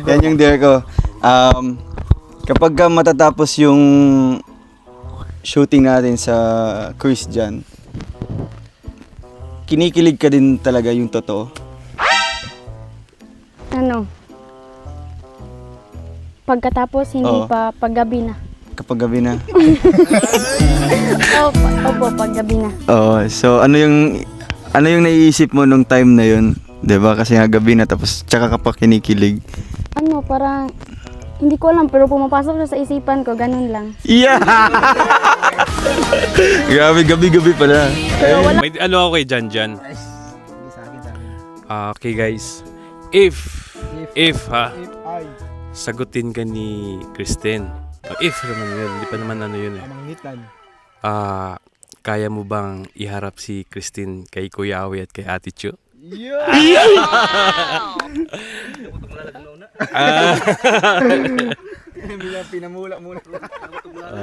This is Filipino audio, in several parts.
Yan yung dare ko. Kapag matatapos yung shooting natin sa cruise dyan, kinikilig ka din talaga yung totoo. Ano? Pagkatapos, hindi Oo. pa paggabi na. Kapag gabi na. Opo, paggabi na. Oo, so ano yung naiisip mo nung time na yun? 'Di ba? Kasi nga gabi na tapos tsaka ka pa kinikilig. Ano, parang, hindi ko alam, pero pumapasok siya sa isipan ko, ganun lang. Yeah! Grabe, gabi-gabi pala. Pero wala. May ano ako kay Janjan. Okay guys, if sagutin ka ni Kristen. If naman yun, hindi pa naman ano yun eh. Kaya mo bang iharap si Kristen kay Kuya Awi at kay Ate Chu? Pinamula muna.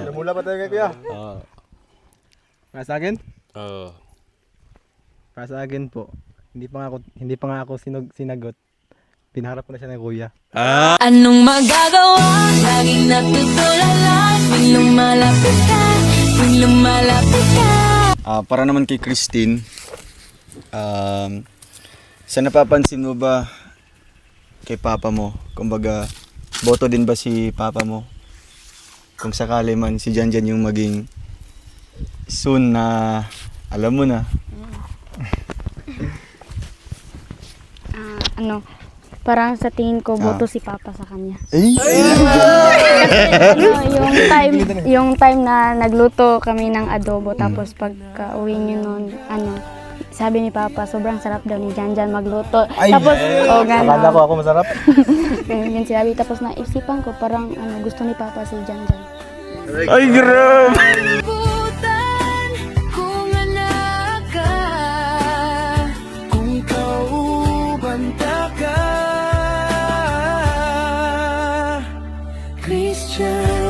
Namula pa tayo kay Kuya. Para sa akin? Oo. Para sa akin po. Hindi pa nga ako sinagot. Pinaharap ko na siya ng Kuya. Anong magagawa? Laging natutulala. Tuwing lumalapit ka, tuwing lumalapit ka. Para naman kay Christine, sa napapansin mo ba kay papa mo? Kumbaga, boto din ba si papa mo? Kung sakali man si Janjan yung maging soon na alam mo na. Ano, parang sa tingin ko, boto si Papa sa kanya. Ano, yung time na nagluto kami ng adobo, tapos pagka-uwi niyo nun, ano, sabi ni Papa, sobrang sarap daw ni Janjan magluto. Tapos, gano'n. Akala ko ako masarap. Yun sinabi, tapos naisipan ko, parang ano, gusto ni Papa si Janjan. Ay, grabe! Butan kung anak ka, kung kaubanta ka, Christian.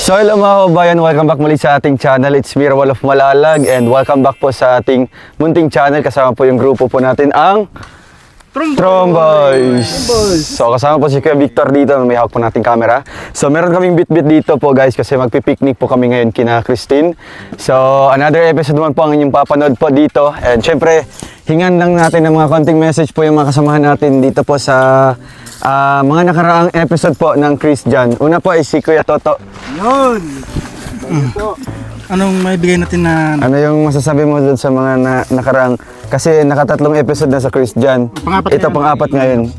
So hello mga kabayan, welcome back muli sa ating channel. It's me, Rawal of Malalag, and welcome back po sa ating munting channel. Kasama po yung grupo po natin, ang Tromboys. So kasama po si Kuya Victor dito, may hawak po nating camera. So meron kaming bit-bit dito po guys, kasi magpipiknik po kami ngayon kina Christine. So another episode naman po ang inyong papanood po dito. And syempre, hingan lang natin ng mga konting message po yung mga kasamahan natin dito po sa mga nakaraang episode po ng Christian. Una po ay si Kuya Toto. Yun! Anong may bigay natin na... Ano yung masasabi mo dun sa mga nakaraang, kasi nakatatlong episode na sa Christian. Ito pang-apat ngayon.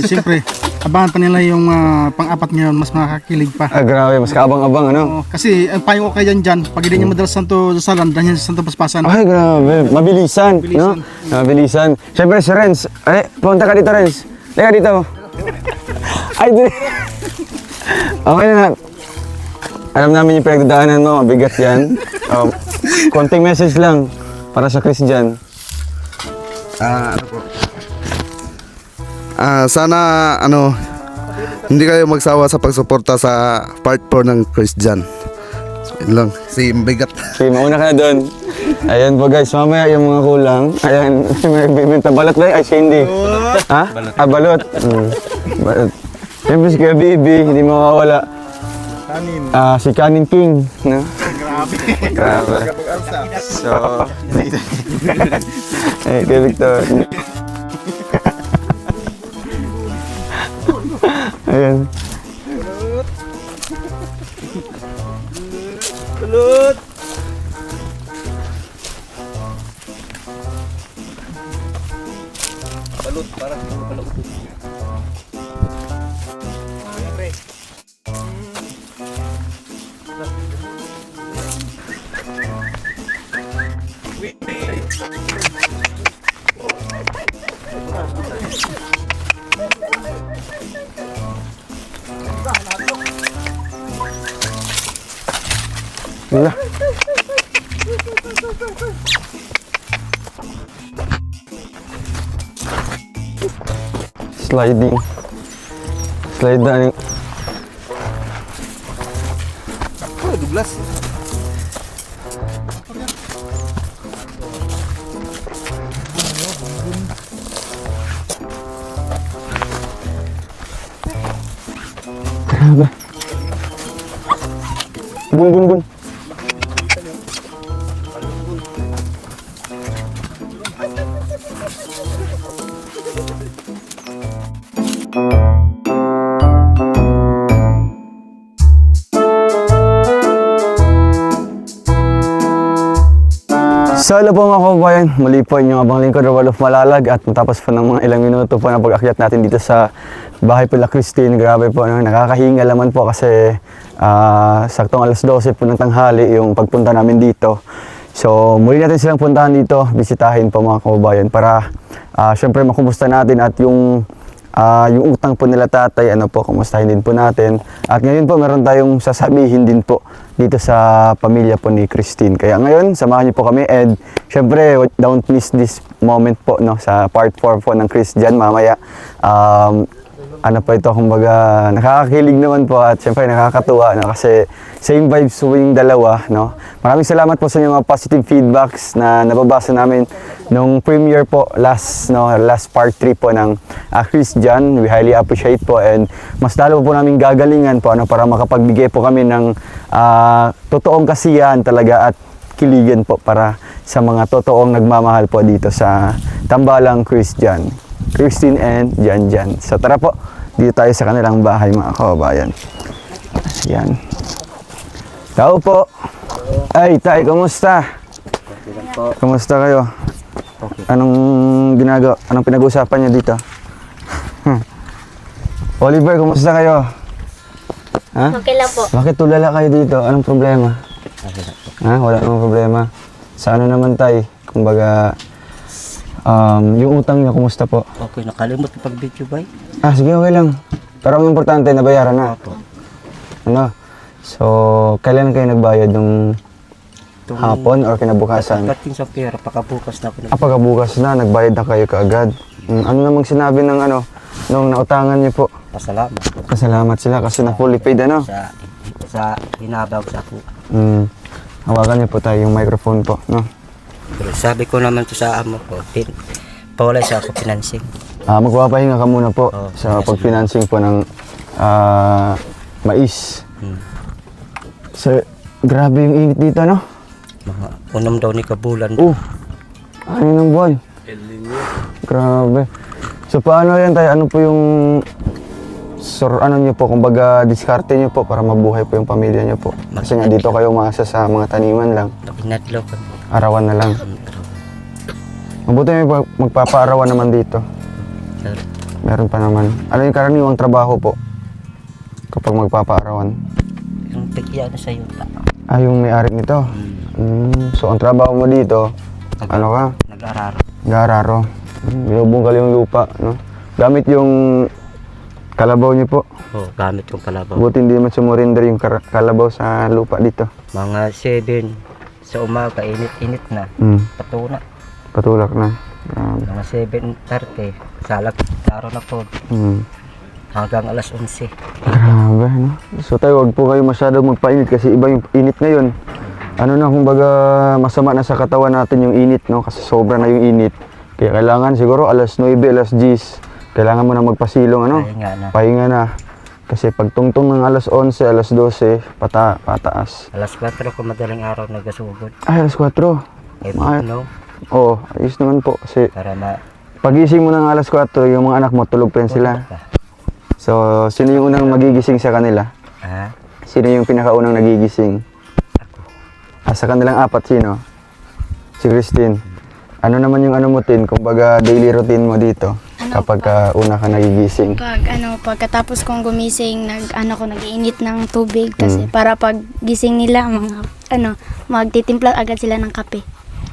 Siyempre, abangan pa nila yung pang-apat ngayon, mas makakakilig pa. Grabe, mas kaabang-abang ano. Kasi ang payo ko kay Janjan, pag hindi niya madalas Santo Salan, dahil niya sa Santo Paspasan. Ay, grabe. Mabilisan, no? Mabilisan. Siyempre si Renz. Ay, punta ka dito, Renz. Teka dito. Ay, di. Okay na. Alam namin yung pinagdadaanan mo, mabigat yan. Konting message lang para sa Christian. Ano po? Sana hindi kayo magsawa sa pagsuporta sa part 4 ng Christian. Yun lang. Si mabigat. Okay, mauna ka na doon. Ayan po guys, mamaya yung mga kulang. Ayan, may bibenta. Balot ba? Ay, si hindi. Ha? Balot. Balot. Siyempre si Kuya Bibi, hindi mawawala. Kanin. Si Kanin King. No? Grabe. So, eh, Kuya Victor. Ayan. Kulot! Balut, parang balut. Wala. Sliding. Slide na yung... Oh, Douglas. Grabe. Bun, bun, bun. So hello po mga kababayan, muli po inyong abang lingkod Rolf Malalag at matapos po ng mga ilang minuto po na pag-akyat natin dito sa bahay po la Christine. Grabe po, no? Nakakahinga naman po kasi saktong alas 12 po ng tanghali yung pagpunta namin dito. So muli natin silang puntahan dito, bisitahin po mga kababayan para syempre makumusta natin at yung utang po nila tatay, kumustahin din po natin. At ngayon po meron tayong sasabihin din po dito sa pamilya po ni Christine. Kaya ngayon, samahan niyo po kami and syempre, don't miss this moment po no, sa part 4 po ng Christian mamaya. Kumbaga, nakakakilig naman po at syempre nakakatuwa no, kasi same vibes po yung dalawa. No? Maraming salamat po sa inyong mga positive feedbacks na nababasa namin nung premiere po last part 3 po ng Christian. We highly appreciate po and mas lalo po namin gagalingan po para makapagbigay po kami ng totoong kasiyahan talaga at kiligan po para sa mga totoong nagmamahal po dito sa Tambalang Christian. Christine and Jan. So tara po, dito tayo sa kanilang bahay mga kababayan. Yan. Tao po. Ay, tay, kumusta? Kumusta kayo? Anong ginagawa? Anong pinag-uusapan niyo dito? Oliver, kumusta kayo? Ha? Okay lang po. Bakit tulala kayo dito? Anong problema? Ha? Wala namang problema. Sa ano naman tay? Kumbaga, yung utang niyo, kumusta po? Okay, nakalimot yung pag-video ba? Sige, okay lang. Pero ang importante, nabayaran na. Ano? So, kailan kayo nagbayad? Yung hapon or kinabukasan? Pagdating sa pera, pakabukas na ako. Pagkabukas na, nagbayad na kayo kaagad. Ano namang sinabi ng nung nautangan niyo po? Pasalamat po Pasalamat sila kasi na fully paid, ano? sa hinabag sa ako. Hawakan niyo po tayo yung microphone po, no? Pero sabi ko naman to sa amo ko, pawala sa ako financing. Magpapahinga ka muna po Oo, sa pag-financing po ng mais. So, grabe yung init dito, no? Mga unom daw ni kabulan. Ano ng buwan? Grabe. So, paano yan tayo? Ano po yung niyo po, kumbaga diskarte niyo po para mabuhay po yung pamilya niyo po? Kasi nga dito kayo umaasa sa mga taniman lang. Napinadlaw ka. Arawan na lang. Mabuti may magpapaarawan naman dito. Meron pa naman. Ano yung karaniwang trabaho po kapag magpapaarawan? Yung tigya na sa yuta. Yung may-ari nito? So, ang trabaho mo dito, ano ka? Nag-araro. Gararo. Binubungkal yung lupa, no? Gamit yung kalabaw niyo po. Gamit kong kalabaw. Buti hindi naman sumurinder yung kalabaw sa lupa dito. Mga 7 sa umaga, init-init na. Patuna. Patulak na. Mga 7:30, salag, klaro na po. hanggang alas 11. Grabe, no? So tayo, wag po kayo masyado magpainit kasi iba yung init ngayon. Ano na, kumbaga masama na sa katawan natin yung init, no? Kasi sobra na yung init. Kaya kailangan siguro alas 9, alas 10, kailangan mo na magpasilong, ano? Pahinga na. Pahinga na. Kasi pag tungtong ng alas 11, alas 12, pataas. Alas 4 ko madaling araw nagasugod. Ay, alas 4. Eh, Ay. no? Oo, ayos naman po. Kasi Para pagising mo ng alas 4, yung mga anak mo, tulog pa rin sila. So, sino yung unang magigising sa kanila? Ha? Sino yung pinakaunang nagigising? Sa kanilang apat, sino? Si Christine. Ano naman yung ano mo, Tin? Kumbaga, daily routine mo dito kapag una ka nagigising. Pagkatapos kong gumising, nag-iinit ng tubig kasi para pag gising nila, magtitimpla agad sila ng kape.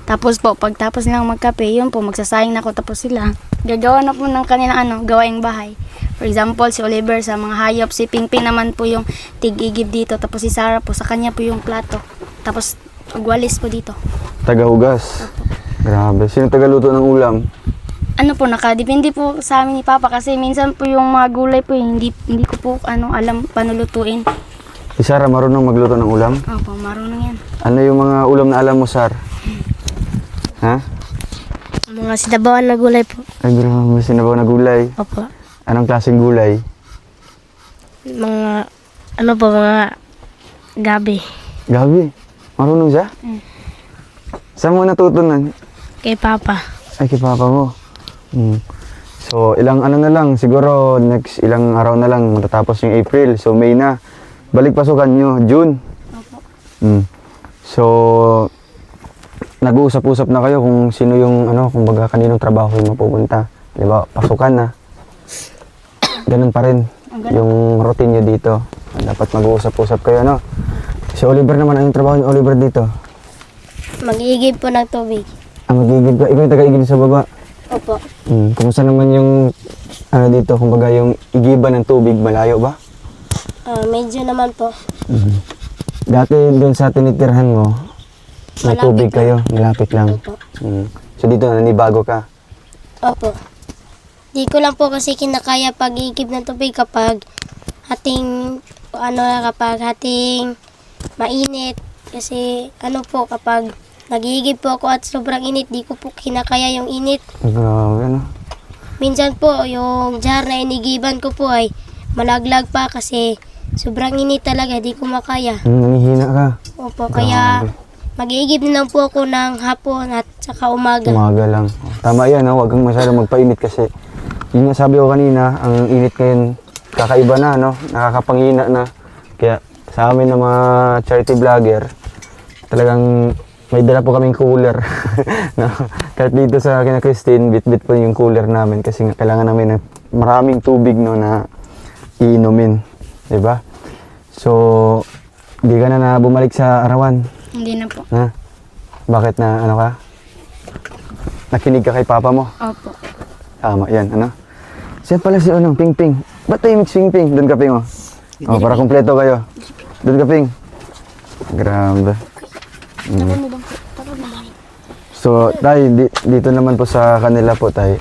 Tapos po, pagtapos nilang magkape, yun po, magsasayang na ako, tapos sila gagawa na po ng kanilang gawaing bahay. For example, si Oliver sa mga hayop, si Pingping naman po yung tig-igib dito, tapos si Sarah po, sa kanya po yung plato. Tapos, magwalis po dito. Tagahugas. Grabe. Sino tagaluto ng ulam? Nakadepende po sa amin ni Papa kasi minsan po yung mga gulay po, hindi ko po alam paano lutuin. Si Sarah marunong magluto ng ulam? Opo, marunong yan. Ano yung mga ulam na alam mo, Sar? Ha? Mga sinabawan na gulay po. Ay, grabe. Sinabaw na gulay. Opo. Anong klaseng gulay? Mga, mga gabi. Gabi. Marunong siya? Saan mo natutunan? Kay Papa. Ay, kay papa mo. So, ilang ano na lang, siguro next ilang araw na lang matatapos yung April. So, May na. Balik pasukan nyo, June. Opo. So, nag-uusap-usap na kayo kung sino yung, kumbaga kaninong trabaho yung mapupunta. Di ba? Pasukan na. Ganun pa rin yung routine nyo dito. Dapat mag-uusap-usap kayo, no? Si Oliver naman, anong trabaho ni Oliver dito? Mag-iigib po ng tubig. Magigib ka. Ikaw yung taga-igib sa baba. Opo. Kumusta naman yung, dito, kumbaga yung igiban ng tubig, malayo ba? Medyo naman po. Dati doon sa tinitirhan mo, may Malapit tubig lang. kayo, malapit lang. Opo. So dito, nanibago ka. Opo. Di ko lang po kasi kinakaya pag-iigib ng tubig kapag hating mainit. Kasi kapag nag-iigib po ako at sobrang init, di ko po kinakaya yung init. Grabe, no? Minsan po, yung jar na inigiban ko po ay malaglag pa kasi sobrang init talaga, di ko makaya. Nanihina ka. Opo, kaya mag-iigib na lang po ako ng hapon at saka umaga. Umaga lang. Tama yan, huwag kang masyadong magpainit kasi yun nga sabi ko kanina, ang init ngayon kakaiba na, no? Nakakapanghina na. Kaya sa amin na mga charity vlogger, talagang may dala po kaming cooler. No? Kahit dito sa kina Christine, bit-bit po yung cooler namin kasi nga kailangan namin ng maraming tubig, no, na iinumin. Diba? So, di ka na bumalik sa arawan. Hindi na po. Ha? Bakit na ka? Nakinig ka kay papa mo? Opo. Tama yan, Siya pala si Ping-Ping. Ba't tayo mix Ping-Ping? Doon ka, Ping, oh. Para kumpleto kayo. Doon ka, Ping. Grabe. So, tay, dito naman po sa kanila po, tay.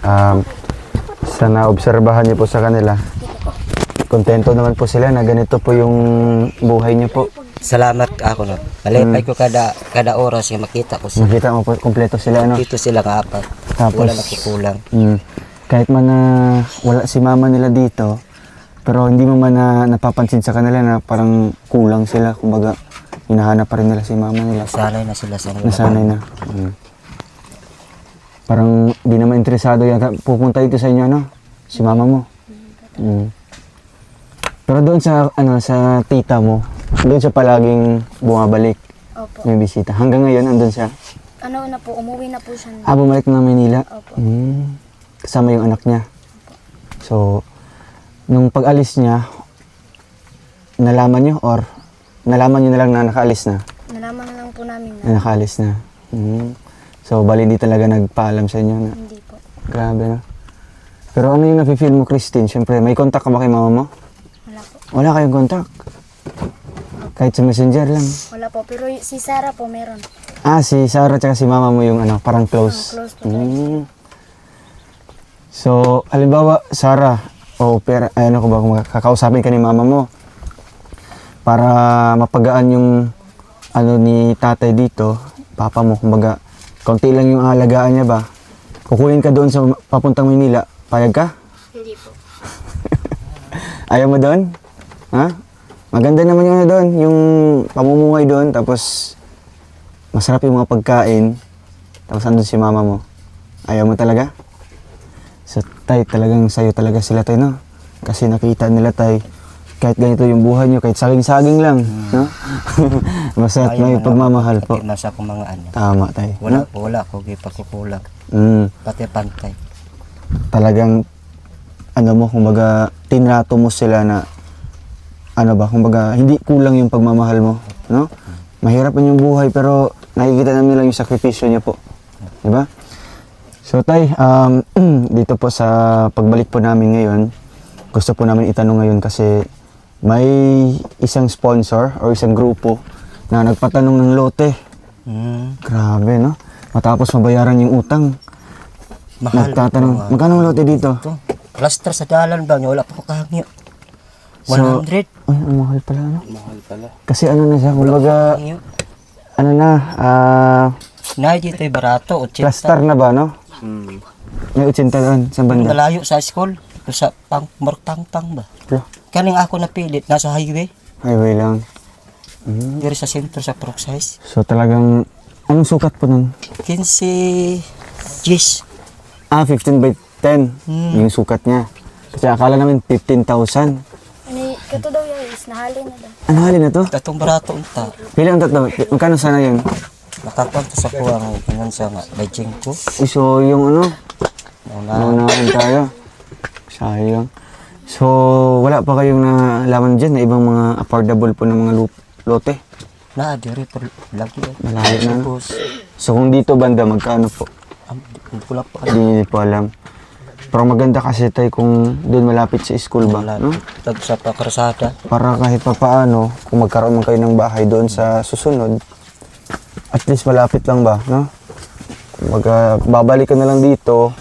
Sa naobserbahan niyo po sa kanila, kontento naman po sila na ganito po yung buhay niyo po. Salamat ako na. Malipay ko kada oras yung makita ko sila. Makita mo po, kumpleto sila, Dito sila nga apat. Tapos, Wala nakukulang. kahit man na wala si mama nila dito, pero hindi mo man napapansin sa kanila na parang kulang sila. Kumbaga, hinahanap pa rin nila si mama nila. Nasanay na sila sa Nasanay na. Parang di naman interesado yata pupunta dito sa inyo, si mama mo. Pero doon sa sa tita mo, doon siya palaging bumabalik. Opo. May bisita. Hanggang ngayon andun siya. Umuwi na po siya. Bumalik na ng Manila. Opo. Kasama yung anak niya. So, nung pag-alis niya, nalaman niyo na lang na nakaalis na? Nalaman na lang po namin Na nakaalis na. So, bali hindi talaga nagpaalam sa inyo na. hindi po. Grabe, no? Pero ano yung nafe-feel mo, Christine? Siyempre, may contact ka ba kay mama mo? Wala po. Wala kayong contact? Kahit sa messenger lang? Wala po. Pero si Sarah po meron. Si Sarah at si mama mo yung parang close. Close po. So, halimbawa, Sarah, o pera, ano ko ba, kung kakausapin ka ni mama mo para mapagaan yung ano ni tatay dito, papa mo, kumbaga, konti lang yung alagaan niya ba? Kukunin ka doon sa papuntang Manila, payag ka? Hindi po. Ayaw mo doon? Ha? Maganda naman yung ano doon, yung pamumuhay doon, tapos masarap yung mga pagkain, tapos andun si mama mo. Ayaw mo talaga? So, tay, talagang sa'yo talaga sila, tay, no? Kasi nakita nila, tay, kahit ganito yung buhay nyo, kahit saging-saging lang, no? Basta Ayaw may man pagmamahal ako, po. pati nasa akong mga ano. Tama, tay. Wala, No? wala ako gipagkukulang. Pati pantay. Talagang, ano mo, kumbaga, tinrato mo sila na, ano ba, kumbaga, hindi kulang yung pagmamahal mo, no? Mahirap yung buhay, pero nakikita namin lang yung sakripisyo niya po. Diba? So, tay, dito po sa pagbalik po namin ngayon, gusto po namin itanong ngayon kasi may isang sponsor o isang grupo na nagpatanong ng lote. Grabe, no? Matapos mabayaran yung utang. Mahal. Nagtatanong, magkano ang lote dito? Ito. Plaster sa dalan ba? Wala pa ko kahangyo. So, 100. Ay, ang mahal pala, no? Mahal pala. Kasi ano na siya, kumbaga, Kahangyo. ano na, Nay, dito ay barato. 80. plaster na ba, no? May 80 doon, sa banda. Malayo sa school. Sa pang-pang ba? Bro, Kaning ako napilit. Nasa highway. highway lang. Diri sa sentro sa Proxize. So talagang, anong sukat po nun? 15 G's. 15 by 10, yung sukat niya. Kasi akala namin 15,000. Ano, kato daw yun is nahali na daw. Ano halin na to? Datong barato unta. Bilang tatlo, magkano sana yun? Nakakwento sa kuha ng pinansa nga. Legend ko. So yung ano, Una. naunahan tayo. Sayang. So wala pa kayong nalaman dyan na ibang mga affordable po ng mga lote? Na, diri po lagi. Malayo na, no? Boss. So kung dito banda, magkano po? Hindi ko lang po. Hindi po alam. Pero maganda kasi tayo kung doon malapit sa school ba, no? Tag sa pakrasada. Para kahit pa paano, kung magkaroon man kayo ng bahay doon sa susunod, at least malapit lang ba, no? Kung babalik ka na lang dito,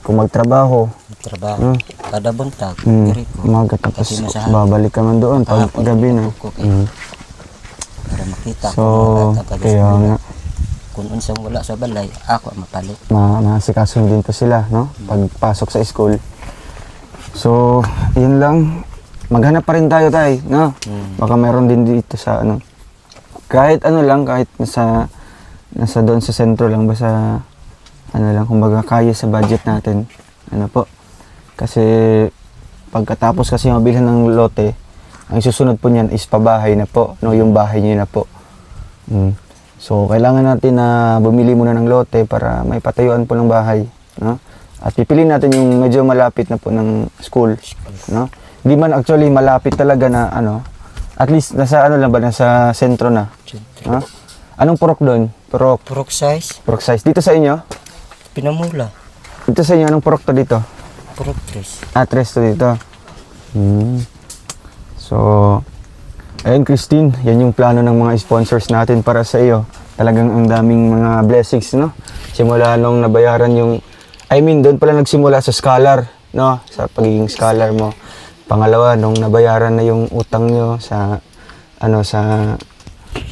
kung magtrabaho, Trabaho. no? Kada buntag. Diri ko. Umaga tapos Kasi masahan. babalik ka man doon pag Kahapon, gabi na. ko kay- Mm. Para makita So, kung mga kaya nga, kung unsang wala sa balay, ako ang mapalit. masikaso din po sila, no? Pagpasok sa school. So, yun lang. Maghanap pa rin tayo, tay, no? Baka meron din dito sa, ano, kahit ano lang, kahit nasa doon sa sentro lang, basta, ano lang, kumbaga kaya sa budget natin. Ano po? Kasi, pagkatapos kasi mabilhan ng lote, ang susunod po niyan is pabahay na po, no? Yung bahay niyo na po. So, kailangan natin na bumili muna ng lote para may patayuan po ng bahay, no? At pipiliin natin yung medyo malapit na po ng school, no? Hindi man actually malapit talaga na ano, at least nasa ano lang ba, nasa sentro na. No? Anong purok doon? Purok size, Purok size. Dito sa inyo? pinamula. Dito sa inyo, anong purok to dito? Purok tres. Tres to dito. So, ayun Christine, yan yung plano ng mga sponsors natin para sa iyo. Talagang ang daming mga blessings, no? Simula nung nabayaran yung, doon pala nagsimula sa scholar, no? Sa pagiging scholar mo. Pangalawa, nung nabayaran na yung utang nyo sa, sa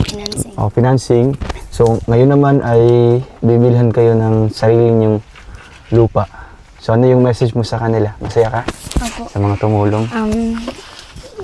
Financing. financing. So, ngayon naman ay bibilhan kayo ng sarili nyong lupa. So, ano yung message mo sa kanila? Masaya ka? Opo. Sa mga tumulong?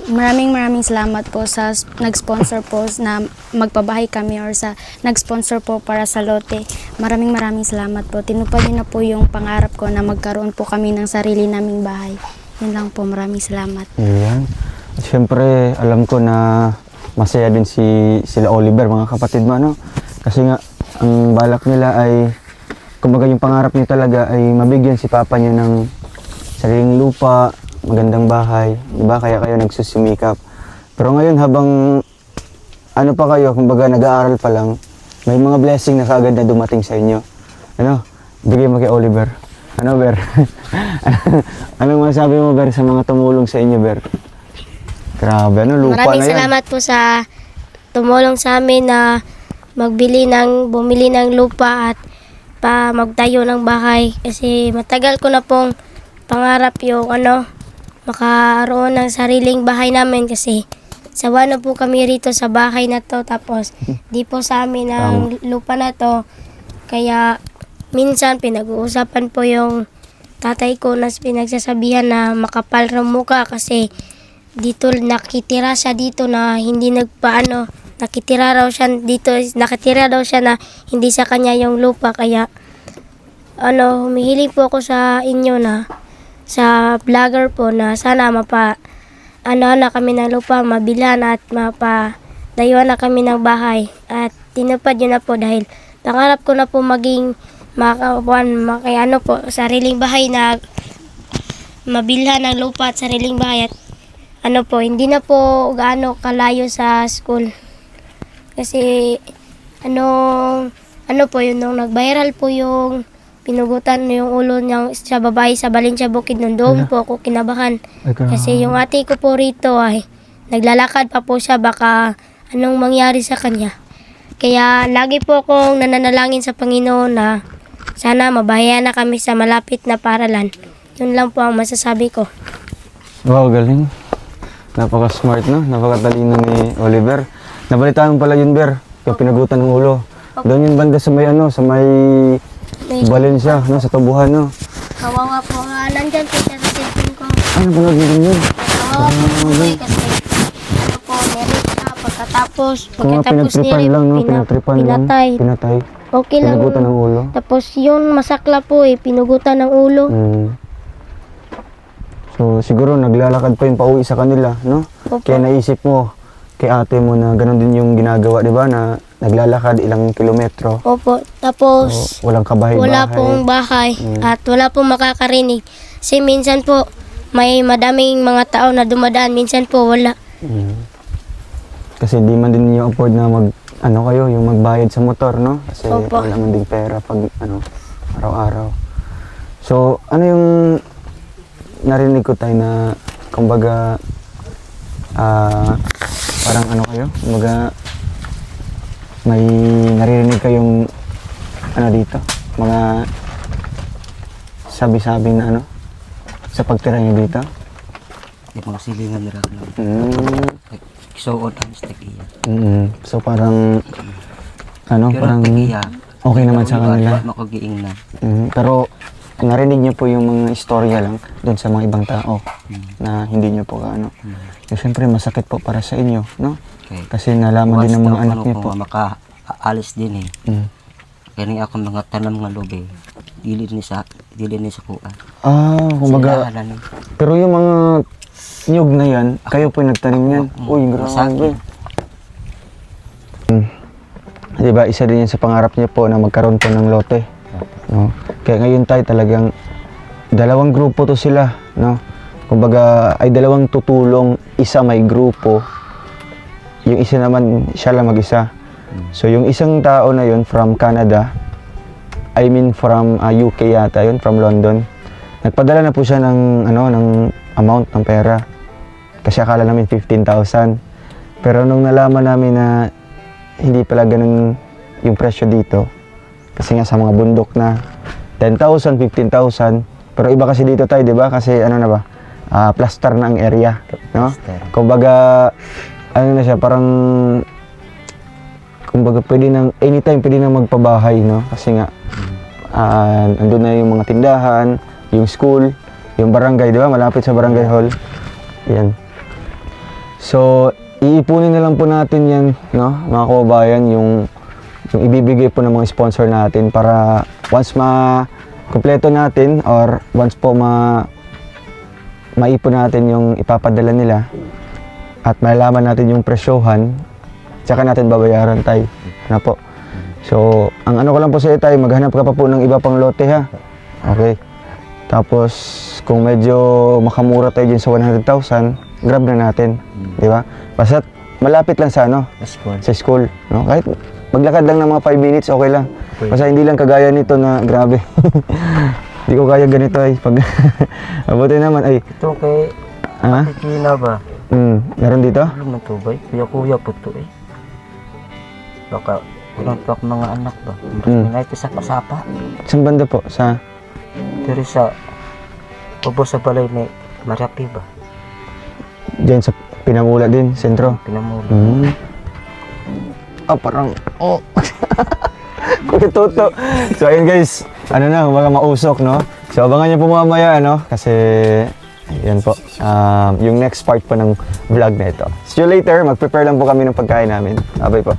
Maraming salamat po sa nag-sponsor po na magpabahay kami or sa nag-sponsor po para sa lote. Maraming salamat po. Tinupad niyo na po yung pangarap ko na magkaroon po kami ng sarili naming bahay. Yun lang po, maraming salamat. Ayan. At syempre, alam ko na masaya din sila Oliver, mga kapatid mo, no? Kasi nga, ang balak nila ay, kumbaga yung pangarap niya talaga ay mabigyan si papa niya ng sariling lupa, magandang bahay, diba? Kaya kayo nagsusumikap. Pero ngayon, habang ano pa kayo, kumbaga nag-aaral pa lang, may mga blessing na kaagad na dumating sa inyo. Ano? Bigay mo kay Oliver. Ano, Ber? Anong masabi mo, Ber, sa mga tumulong sa inyo, Ber? Grabe, ano, lupa Maraming na yan. salamat po sa tumulong sa amin na bumili ng lupa at magtayo ng bahay kasi matagal ko na pong pangarap yung makaroon ng sariling bahay namin kasi sawa na po kami rito sa bahay na to tapos di po sa amin ang lupa na to. Kaya minsan pinag-uusapan po yung tatay ko na pinagsasabihan na makapal raw mukha kasi dito nakitira siya dito na hindi nakitira raw siya na hindi sa kanya yung lupa. Kaya humihiling po ako sa inyo na sa vlogger po na sana na kami ng lupa, mabilhan at mapadayuan na kami ng bahay. At tinupad yun na po dahil pangarap ko na po maging sariling bahay na mabilhan ng lupa at sariling bahay. At hindi na po gaano kalayo sa school. Kasi nung nag-viral po yung pinugutan yung ulo niya sa babae sa Valencia Bukid, doon po ako kinabahan. Kasi yung ate ko po rito ay naglalakad pa po siya, baka anong mangyari sa kanya. Kaya lagi po akong nananalangin sa Panginoon na sana mabahayan na kami sa malapit na paralan. Yun lang po ang masasabi ko. Wow, galing. Napaka-smart, no? Napakatalino ni Oliver. Nabalitaan mo pala yun, Ber. Yung pinagutan ng ulo. Doon yung banda sa may Valencia, no? Sa tubuhan, no? Kawawa po. Nandyan po siya sa cellphone ko. Ano ba nagiging yun? Kawawa po kasi meron siya. Pagkatapos Pinagtripan lang, no? Pinagtripan lang. Pinatay. Okay lang. Pinagutan ng ulo. Tapos yun, masakla po pinugutan ng ulo. So, siguro naglalakad pa yung pauwi sa kanila, no? Opo. Kaya naisip mo, kay ate mo na ganun din yung ginagawa, di ba? Na naglalakad ilang kilometro. Opo. Tapos, So, walang kabahay-bahay. wala pong bahay at wala pong makakarinig. Kasi minsan po, may madaming mga tao na dumadaan. Minsan po, wala. Kasi di man din niyo afford na yung magbayad sa motor, no? Kasi Opo. wala man ding pera pag, araw-araw. So, ano yung narinig ko tayo na, kumbaga, parang kumbaga, may naririnig kayong, dito, mga sabi-sabi na sa pagtira niyo dito? Di mga silingan nila ko lang. Suot ang stick iya. So parang, Pero parang iya, okay naman sa kanila. makugiing na. Pero narinig niyo po yung mga istorya lang doon sa mga ibang tao na hindi niyo po Yung syempre masakit po para sa inyo, no? Okay. Kasi nalaman din ng mga anak niyo po. Kung makaalis din Kaya nga ako mga tanam nga lubi. Dili ni sa kuan. Kumbaga, pero yung mga niyog na yan, kayo po yung nagtanim yan. Uy, grabe. Diba, isa din yan sa pangarap niyo po na magkaroon po ng lote. No? Kaya ngayon tayo talagang dalawang grupo to sila, no? Kumbaga ay dalawang tutulong, isa may grupo, yung isa naman siya lang mag-isa. So yung isang tao na yun from Canada, from UK yata yun, from London. Nagpadala na po siya ng ng amount ng pera. Kasi akala namin 15,000. Pero nung nalaman namin na hindi pala ganun yung presyo dito, kasi nga sa mga bundok na 10,000, 15,000. Pero iba kasi dito tayo, 'di ba? Kasi plaster na ang area, no? Kumbaga na siya, parang kumbaga pwede nang anytime pwede nang magpabahay, no? Kasi nga andun na yung mga tindahan, yung school, yung barangay, 'di ba? Malapit sa barangay hall. Yan. So, iipunin na lang po natin 'yan, no? Mga kababayan, yung ibibigay po ng mga sponsor natin para once kumpleto natin or once po maipon natin yung ipapadala nila at malaman natin yung presyohan, tsaka natin babayaran tayo. Po. So, ang ko lang po sa iyo tayo, maghanap ka pa po ng iba pang lote, ha? Okay. Tapos, kung medyo makamura tayo dyan sa 100,000, grab na natin. Di ba? Basta malapit lang sa sa school. No? Kahit maglakad lang ng mga 5 minutes, okay lang. Basta hindi lang kagaya nito na grabe. Hindi ko kaya ganito ay. Pag abutin naman ay. Ito kay Kina ba? Meron dito? Alam na to ba? Kuya po to Baka ulang pa mga anak ba? Ito sa pasapa. Saan banda po? Sa? Pero sa ubo sa balay ni Marapi ba? Diyan sa Pinamula din, sentro. Pinamula. Parang, Kuya Toto. So ayun guys, ano na, mga mausok, no? So abangan niyo po mamaya, no? Kasi, yan po, yung next part po ng vlog na ito. See you later, mag-prepare lang po kami ng pagkain namin. Abay po.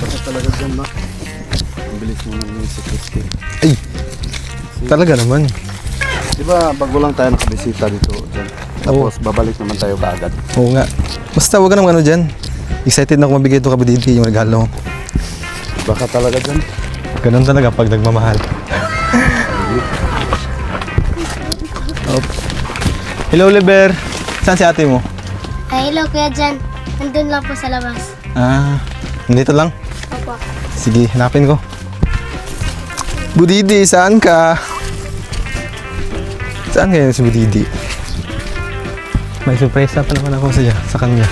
Baka talaga dyan, ma. Ang bilis mo naman si Christine. Talaga naman. Di ba, bago lang tayo nakabisita dito dyan. Tapos, babalik naman tayo kaagad. Oo nga. Basta huwag ka naman ano dyan. Excited na ako mabigay ito kabididi yung regalo. Baka talaga dyan. Ganun talaga pag nagmamahal. Hello, Liber. Saan si ate mo? Ay, hello Kuya Jan. Nandun lang po sa labas. Nandito lang? Opo. Sige, hanapin ko. Budidi, saan ka? Saan kaya si Budidi? May surprise na pa naman ako sa kanya.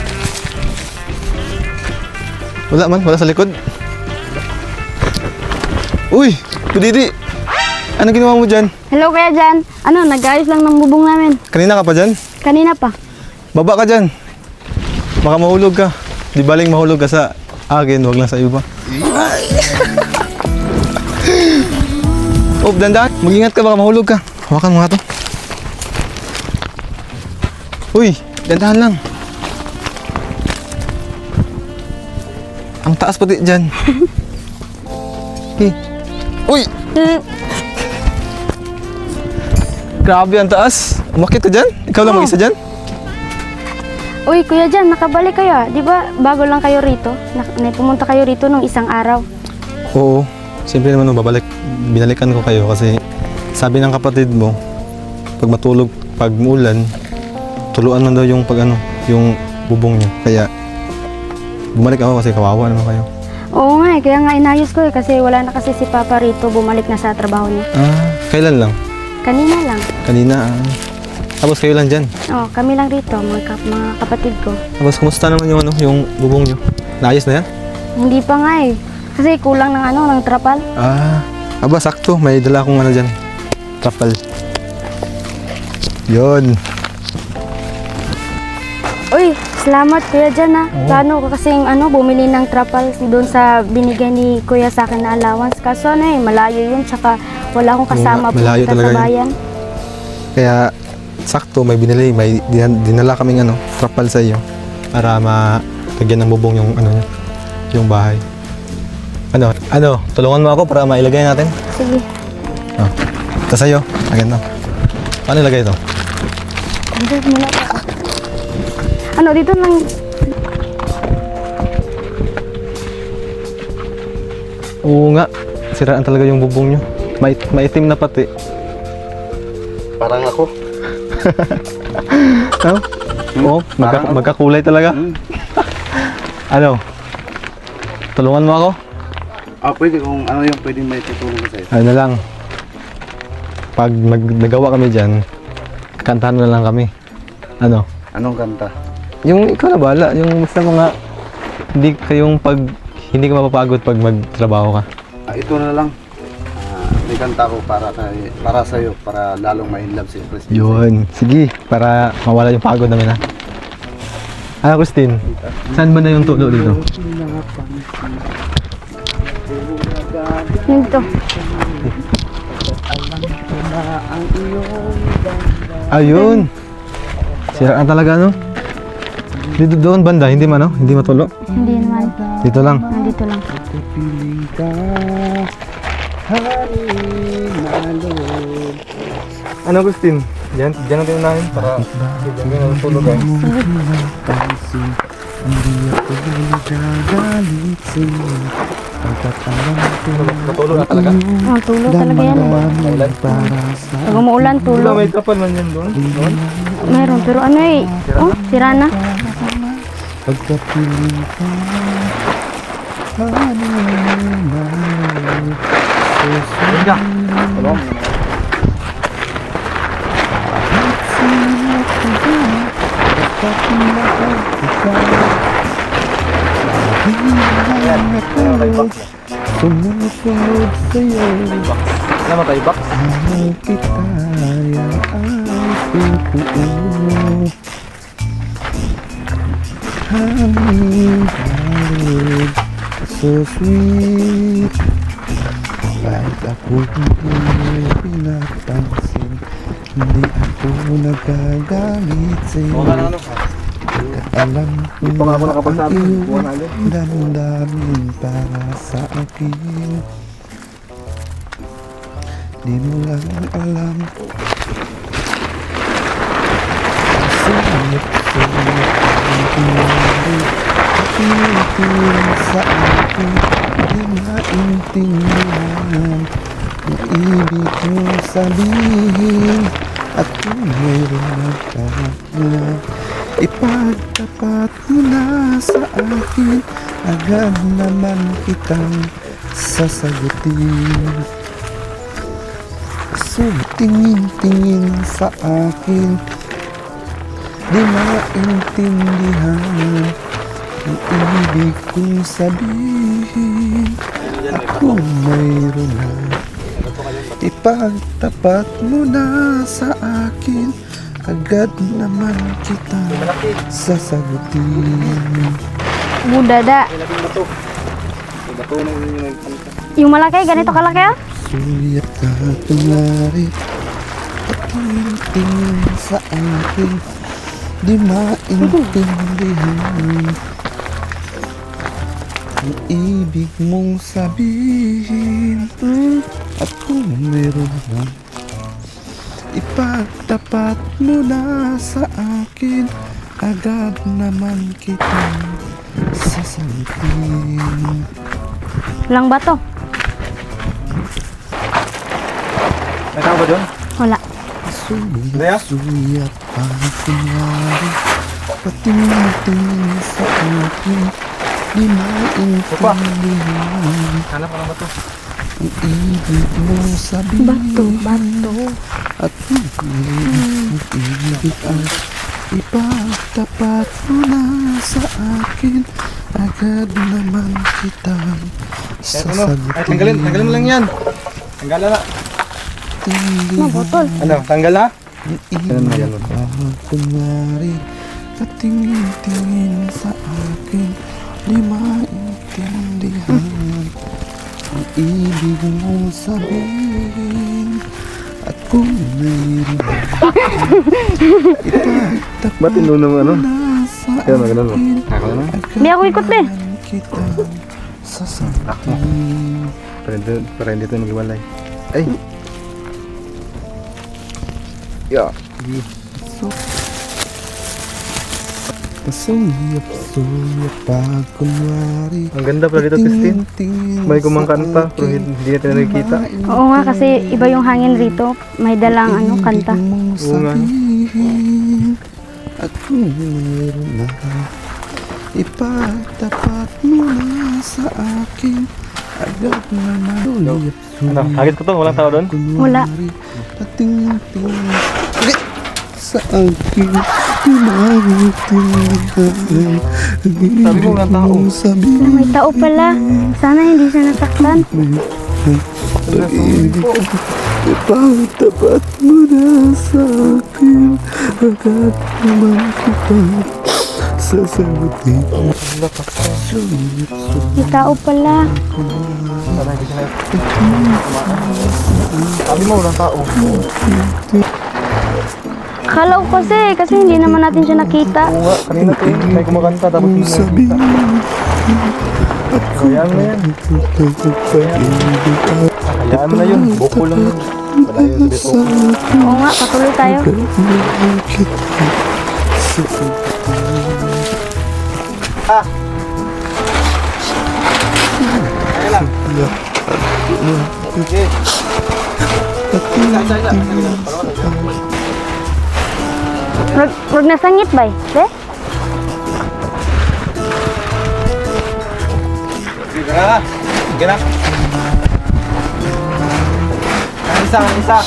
Wala sa likod. Uy, Budidi! Ano ginawa mo dyan? Hello Kuya Jan. Nag-ayos lang ng bubong namin. Kanina ka pa dyan? Kanina pa. Baba ka dyan. Baka mahulog ka. Di baling mahulog ka sa akin, wag lang sa iba. Dandan. Mag-ingat ka, baka mahulog ka. Hawakan mo nga to. Uy, dandahan lang. Ang taas pati dyan. Uy! Grabe ang taas. Umakit ka dyan? Ikaw lang mag-isa dyan? Uy, Kuya Jan, nakabalik kayo. Di ba bago lang kayo rito? Pumunta kayo rito nung isang araw. Oo. Siyempre naman binalikan ko kayo kasi sabi ng kapatid mo, pag matulog, pag muulan, tuluan man daw yung yung bubong niya. Kaya bumalik ako kasi kawawa naman kayo. Oo nga kaya nga inayos ko kasi wala na kasi si Papa rito, bumalik na sa trabaho niya. Kailan lang? Kanina lang. Kanina. Tapos kayo lang dyan. Kami lang rito, mga kapatid ko. Tapos kumusta naman yung bubong niyo? Naayos na yan? Hindi pa nga eh. Kasi kulang ng ng trapal. Aba, sakto. May dala akong dyan. Trapal. Yun. Uy, salamat Kuya Jan ha. Plano ko kasing bumili ng trapal doon sa binigay ni Kuya sa akin na allowance. Kaso malayo yun, tsaka wala akong kasama Malayo pumunta talaga sa yun. bayan. Kaya sakto may binili, may dinala kaming trapal sa iyo para malagyan ng bubong yung yung bahay. Tulungan mo ako para mailagay natin. Sige. Ito sa'yo. Ayan na. Paano ilagay ito? Dito muna pa. Dito lang. Oo nga. Siraan talaga yung bubong nyo. Maitim na pati. Parang ako. Oo, magkakulay talaga. Tulungan mo ako? Pwede kung ano yung pwedeng may tutulong ko sa'yo. Ano lang. Pag nagawa kami dyan, kantahan na lang kami. Anong kanta? Yung ikaw na bahala, yung basta mga hindi ka mapapagod pag magtrabaho ka. Ito na lang. May kanta ko para sa'yo, para lalong ma-inlove si Christine. Yun, sige, para mawala yung pagod namin ha. Christine, saan ba na yung tulo dito? Dito. Ayun. Siraan talaga Dito doon banda, hindi hindi matulo. Hindi naman. Dito lang. Nandito lang. Christine? Diyan natin unahin para diyan na natulog ka. Natulog na talaga? Tulog talaga yan. Pag umuulan, tulog. May kapal man yan doon? Meron, pero sira na. Sumusunod sa'yo. Alam mo tayo, box? ay totoo. Honey, so sweet. Kahit ako hindi pinapansin, hindi ako nagagalit sa'yo. Alam ko na ang iyong damdamin para sa akin. Di mo lang alam. Sumit ang tinari, tingin sa akin. Di maintindihan ang ibig mong sabihin. At kung mayroon ka na, ipagtapat mo na sa akin, agad naman kitang sasagutin. So tingin-tingin sa akin, di maintindihan ang ibig kong sabihin. At kung mayroon na, ipagtapat mo na sa akin, agad naman kita sasagutin. Budada. Yung malaki, ganito kalaki ah? Suyat ka tunari at tingin sa akin, di maintindihan ang ibig mong sabihin. At kung meron na, ipagtapat mo na sa akin, agad naman kitang sasagutin. Walang bato. May tao ba doon? Wala. Suyat pa kunwari, patingin-tingin sa akin, di maintindihan Hanap ka ng bato. ang ibig mong sabihin. Bato. At ang ibig ang ipagtapat mo na sa akin, agad naman kitang sasagutin. Tanggalin mo lang yan. Tanggalan na. Mabotol. Ano, tanggal na? Iiyak ka kunwari, patingin-tingin sa akin, di maintindihan ang ibig mong sabihin. At kung mayroon ipagtapat Ba't inunom ano? na sa Kaya maganon mo. akin, Nakakala na? Di ako ikot eh. naman kitang sasagutin. Para hindi tayo maghiwalay. Ay! Yeah. Pasuyap pag kunwari, Ang ganda pala dito, Christine. May kumangkan pa, pero hindi natin nakikita. Oo nga, kasi iba yung hangin rito. May dalang kanta. Oo nga. At kung mayroon na, ipagtapat mo na sa akin, agad naman ulip Ano, hagit ko to? Walang tao doon? Wala. Patingin-tingin sa akin, di maintindihan Sabi mo walang tao. sabihin. May tao pala. Sana hindi siya nasaktan. Pag-ibig ko, ipagtapat mo na sa akin, agad naman kita sasagutin. May tao pala. Sabi mo walang tao. Akala ko kasi hindi naman natin siya nakita. Oo nga, kanina to eh. May kumakanta tapos hindi nakikita. Hayaan mo na yan. Hayaan mo na yun. Buko lang yun. Malayo sa bito. Oo nga, patuloy tayo. Wag nasangit ba? Be? Sige na. Sige na. Isa. Ang isa?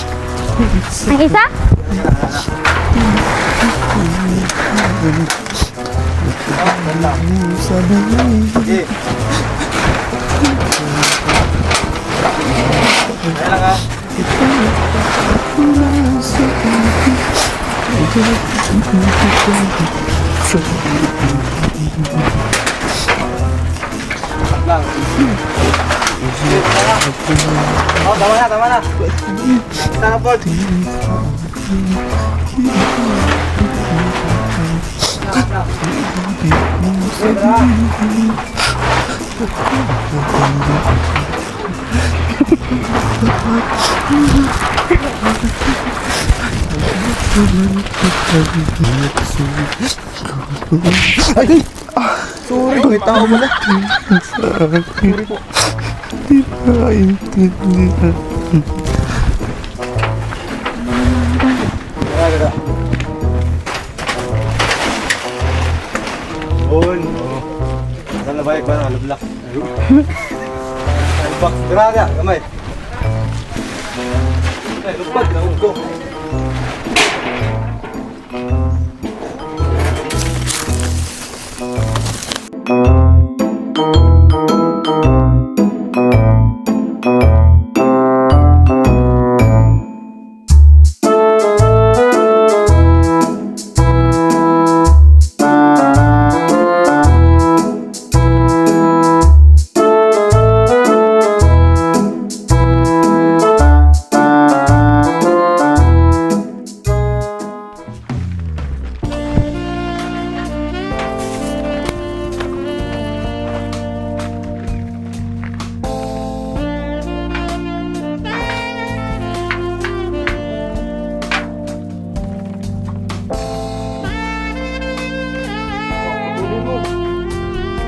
Sige. Kaya lang ha. Oh, tama na, tama na. Tama po. Ay! Sorry, may tao pala. Sorry po. Di ba intindihan? Bon. Saan na balik ba ng alublak? Alubak. Graga, gamay. Ay, lupad, naong ko.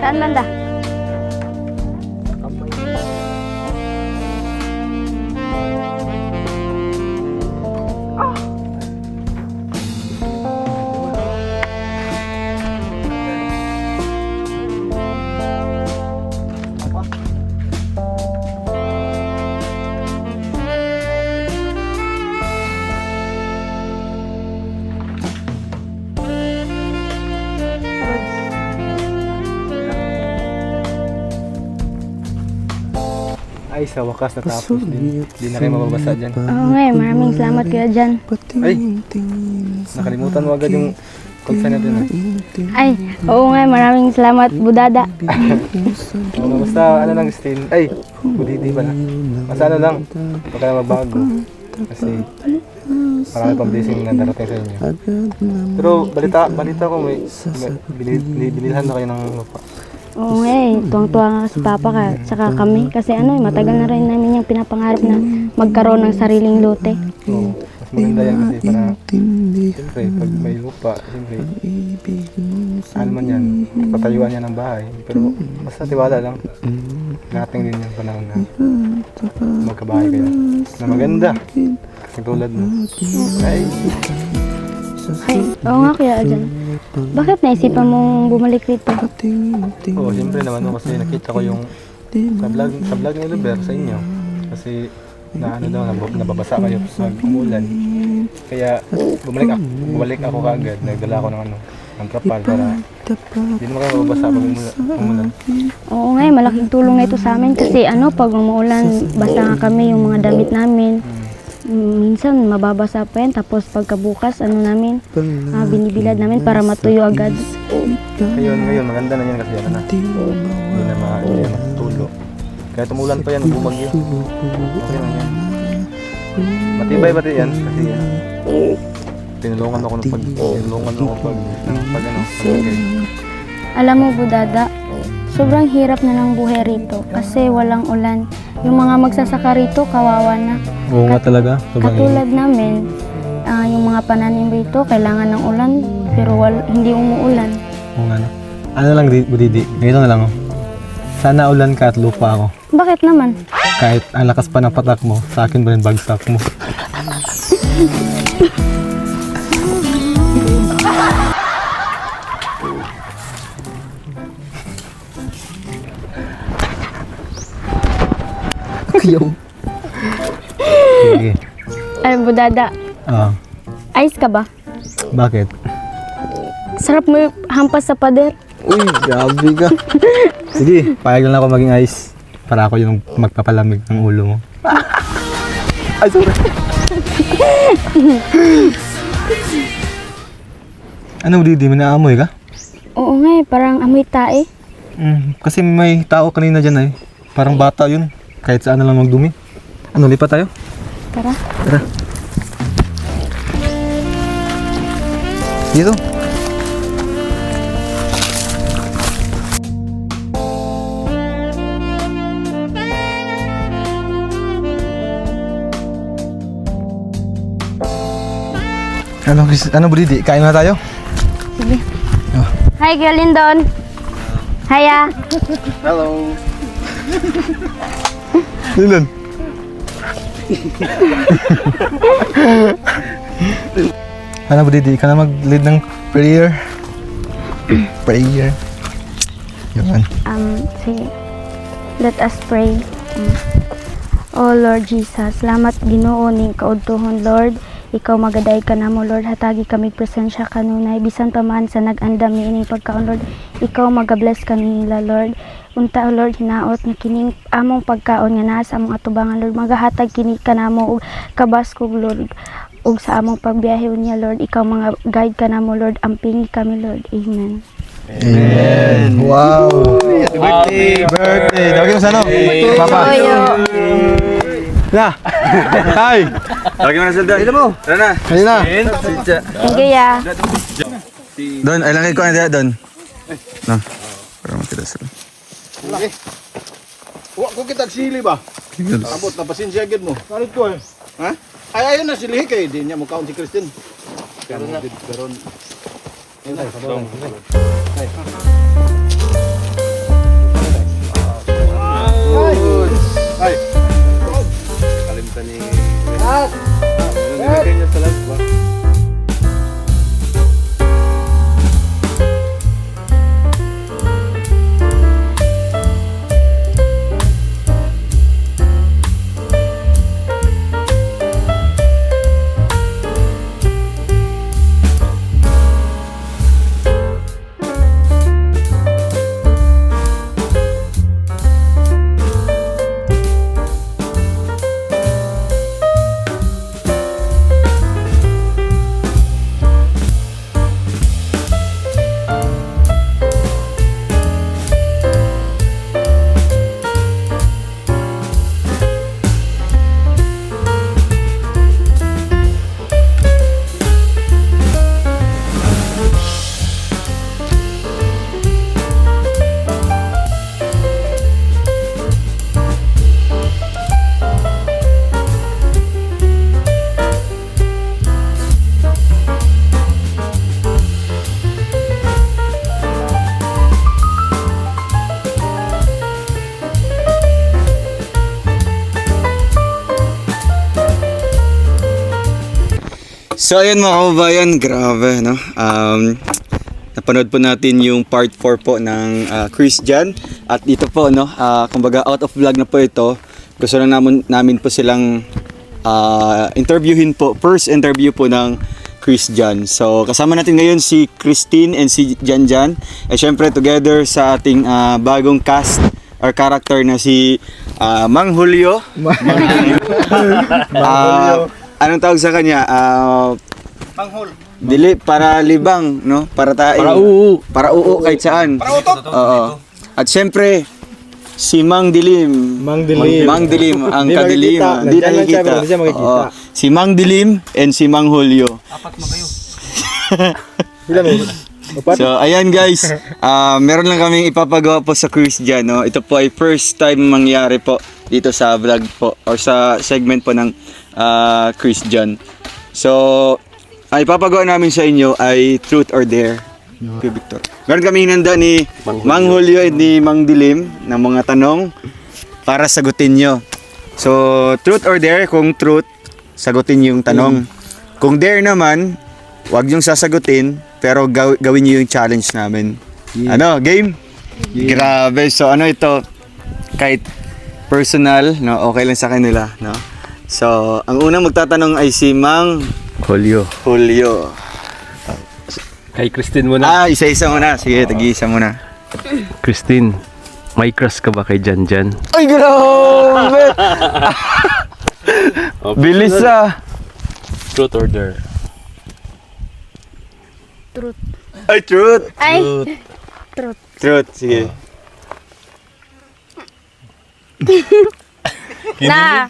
Saan banda? Ay, sa wakas natapos din. Hindi na kayo mababasa dyan. Oo nga eh, maraming salamat kuya dyan. Ay, nakalimutan mo agad yung call sign natin. Ay, oo nga eh, maraming salamat budada. Basta ano lang, Stin. Ay, budidi pa na. Basta ano lang, huwag ka na magbago. Kasi marami pang blessing na darating sa inyo. Pero balita ko may binilhan na kayo ng lupa. Oo nga eh, tuwang-tuwa nga si Papa ka, tsaka kami. Kasi ano eh, matagal na rin namin yung pinapangarap na magkaroon ng sariling lote. Oo, mas maganda yan kasi para siyempre pag may lupa, siyempre ano man yan, patayuan yan ng bahay. Pero basta tiwala lang, nating din yung panahon na magkabahay kayo na maganda. Katulad mo. Ay, Oo nga kuya dyan. Bakit naisipan mong bumalik rito? oo, siyempre naman no, kasi nakita ko yung sa vlog ni Luber sa inyo. Kasi na ano daw, nababasa kayo pag umulan. Kaya bumalik ako kaagad. Nagdala ako ng trapal para hindi naman kayo mababasa pag umulan. Oo nga eh, malaking tulong na ito sa amin kasi ano, pag umuulan, basta nga kami yung mga damit namin. Minsan mababasa pa yan, tapos pagkabukas namin, binibilad namin para matuyo agad. Ngayon maganda na yan kasi ano na, hindi na matulo. Kahit umulan pa yan, bumagyo. Okay lang yan. Matibay pati yan kasi tinulungan ako pag Alam mo budada, sobrang hirap na ng buhay rito kasi walang ulan. Yung mga magsasaka rito, kawawa na. Oo nga talaga. Katulad namin, yung mga pananim rito, kailangan ng ulan, pero hindi umuulan. Oo nga. Ano lang, Budidi, ganito na lang. Sana ulan ka at lupa ako. Bakit naman? Kahit ang lakas pa ng patak mo, sa akin ba rin bagsak mo? Sige. Ay, budada, ayos ka ba? Bakit? Sarap mo yung hampas sa pader. Uy, grabe ka. Sige, payag lang ako maging ice. Para ako yung magpapalamig ng ulo mo. Ay, sorry. Ano, Didi? May naamoy ka? Oo nga eh, parang amoy tae. Kasi may tao kanina dyan ay. Parang bata yun. Kahit saan na lang magdumi. Ano, lipat tayo? Tara. Tara. Dito. Ano, Brady? Kain na tayo? Sige. Hi, Kuya Lindon. Hiya. Lindon. Ano, Brady? Ka na mag-lead ng prayer? Prayer. Yan. Sige. Let us pray. Oh Lord Jesus, salamat Ginoo ning kaudtohon Lord. Ikaw magaday ka namo Lord, hatagi kami presensya kanunay bisan pa man sa nag-andam ni ining pagkaon Lord. Ikaw magabless kanila Lord. Unta Lord hinaot nga kining among pagkaon nga naa sa among atubangan Lord, magahatag kini kanamo og kabaskog Lord ug sa among pagbiyahe unya Lord. Ikaw mga guide kanamo Lord, ampingi kami Lord. Amen. Amen. Wow. Happy birthday. Tawagin mo sa ano? Papa. Na. Hi. Lagi mo na sa doon. Mo. Tara na. Ayun na. Thank you ya. Doon, ay lang ko na doon. No. Para makita sila. Wa ko kita sili ba? Abot na pasensya gid mo. Kalit ko eh. Ha? Ay ayon na sili kay di niya mo kaon si Christine. Karon na karon. Ay. Kalimtan ni. Nilagay niya sa live ba? So ayun mga kababayan, grabe no. Napanood po natin yung part 4 po ng Christian. At dito po no, kumbaga out of vlog na po ito. Gusto na namin po silang interviewin po. First interview po ng Christian. So kasama natin ngayon si Christine and si Janjan. Eh syempre together sa ating bagong cast or character na si Mang Julio. Anong tawag sa kanya? Panghol. Dili para libang, no? Para tayo. Para uo kahit saan. Para utok. Oo. At syempre si Mang Dilim. Mang Dilim. Mang Dilim ang Di kadilim. makikita. Di Nandyan lang siya, nakikita. pero di siya makikita. Oo. Si Mang Dilim and si Mang Julio. Apat mo kayo. Ilan mo? Upat? So ayan guys, meron lang kaming ipapagawa po sa Christian, no? Ito po ay first time mangyari po dito sa vlog po or sa segment po ng Christian. So ay ipapagawa namin sa inyo ay Truth or Dare. Okay, Victor. Meron kami hinanda ni Mang Julio at ni Mang Dilim ng mga tanong para sagutin nyo. So, Truth or Dare, kung truth, sagutin nyo yung tanong. Kung dare naman, wag yung sasagutin, pero gawin nyo yung challenge namin. Ano, game? Grabe. So, ano ito? Kahit personal, no, okay lang sa kanila, no? So, ang unang magtatanong ay si Mang Julio. Kay Christine muna. Isa-isa muna. Sige, tag-iisa muna. Christine, may crush ka ba kay Janjan? Ay, grabe! Bilis ah! Truth or dare? Truth. Ay, truth! Ay, truth. Truth, sige. Na,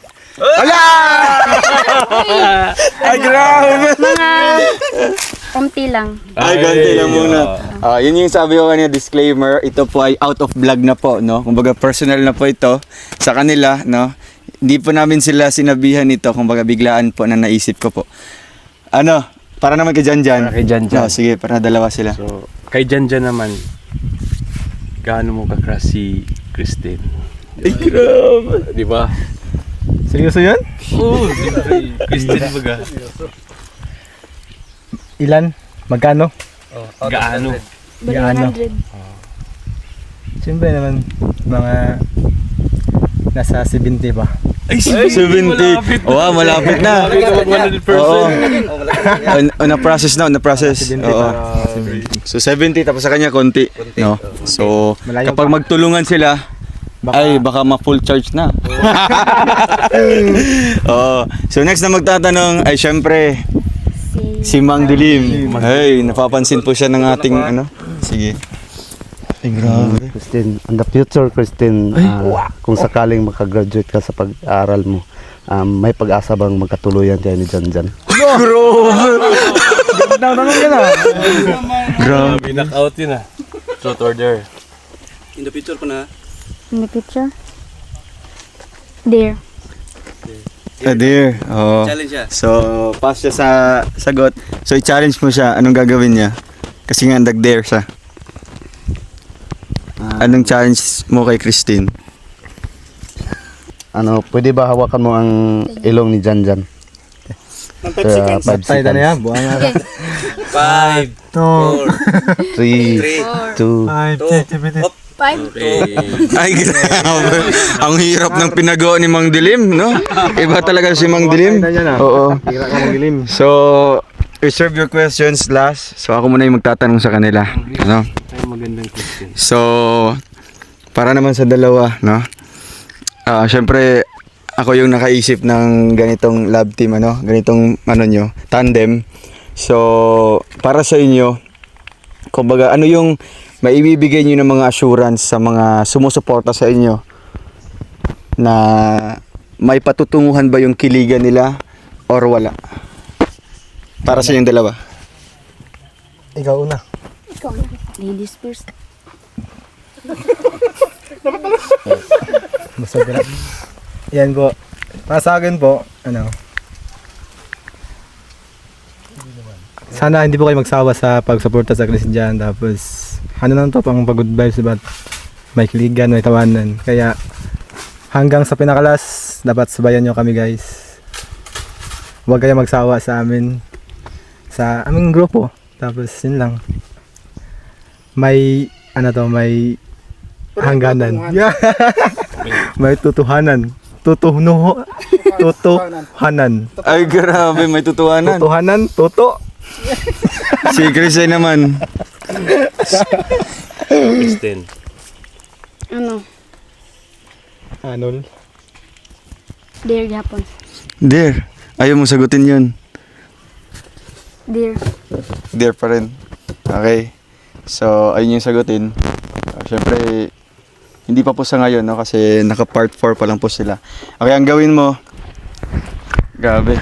Ay, grabe! mga umti lang. Ay, ganti lang muna. Yun yung sabi ko kanina, disclaimer. Ito po ay out of vlog na po, no? Kumbaga personal na po ito sa kanila, no? Hindi po namin sila sinabihan nito, kumbaga biglaan po na naisip ko po. Ano? Para naman kay Janjan. Para kay Janjan. No, sige, para dalawa sila. So, kay Janjan naman, gaano mo ka-crush si Christine? Ay, grabe! Di ba? Seryoso yun? Oo, siyempre. Christine baga. Ilan? Magkano? Gaano? Gaano? 100. Siyempre naman, mga nasa 70 pa. Ay, 70. Wow, malapit na. Oo. Na-process na, na-process. Oo. So 70 tapos sa kanya konti, no? So Malayo kapag magtulungan sila, ay baka ma-full charge na. Oo. So next na magtatanong ay syempre si Mang Dilim. Hey, napapansin po siya ng ating ano. Sige. Ay, grabe. Christine, in the future, Christine, kung sakaling makagraduate ka sa pag-aaral mo, may pag-asa bang magkatuluyan tayo ni Janjan? Grabe, knock-out yun ah. Truth or dare? In the picture? There. Dear. Oh. So, pass siya sa sagot. So, i-challenge mo siya. Anong gagawin niya? Kasi nga, nag-dare siya. Anong challenge mo kay Christine? Pwede ba hawakan mo ang ilong ni Janjan? 5 seconds. Tayo na yan, buwan nga. 5, 3, 2, 5. Ay, grabe. Ang hirap ng pinagawa ni Mang Dilim, no? Iba talaga si Mang Dilim. Oo. Tira ka magilim. So, reserve your questions last. So, ako muna yung magtatanong sa kanila. No? ay magandang question. So, para naman sa dalawa, no? Syempre, ako yung nakaisip ng ganitong lab team, ano? Ganitong, nyo, tandem. So, para sa inyo, kumbaga, ano yung maibibigay nyo ng mga assurance sa mga sumusuporta sa inyo na may patutunguhan ba yung kiligan nila or wala? Para sa inyong dalawa. Ikaw una. Ladies first. Masagrat. Yan po. Para sa akin po, sana hindi po kayo magsawa sa pagsuporta sa Christian. Tapos, lang to, pang pag-good vibes, diba? May kiligan, may tawanan. Kaya, hanggang sa pinakalas, dapat sabayan nyo kami, guys. Huwag kayo magsawa sa amin. Sa aming grupo. Tapos, yun lang. May, may hangganan. May tutuhanan. Tutuhanan. Ay, grabe, may tutuhanan. Tutuhanan, tuto. Si Chris ay naman. Christine. Anol. There, Japon. Dear, ayaw mo sagutin yun. There. Dear pa rin. Okay. So, ayun yung sagutin. Siyempre, hindi pa po sa ngayon, no? Kasi naka part 4 pa lang po sila. Okay, ang gawin mo, grabe.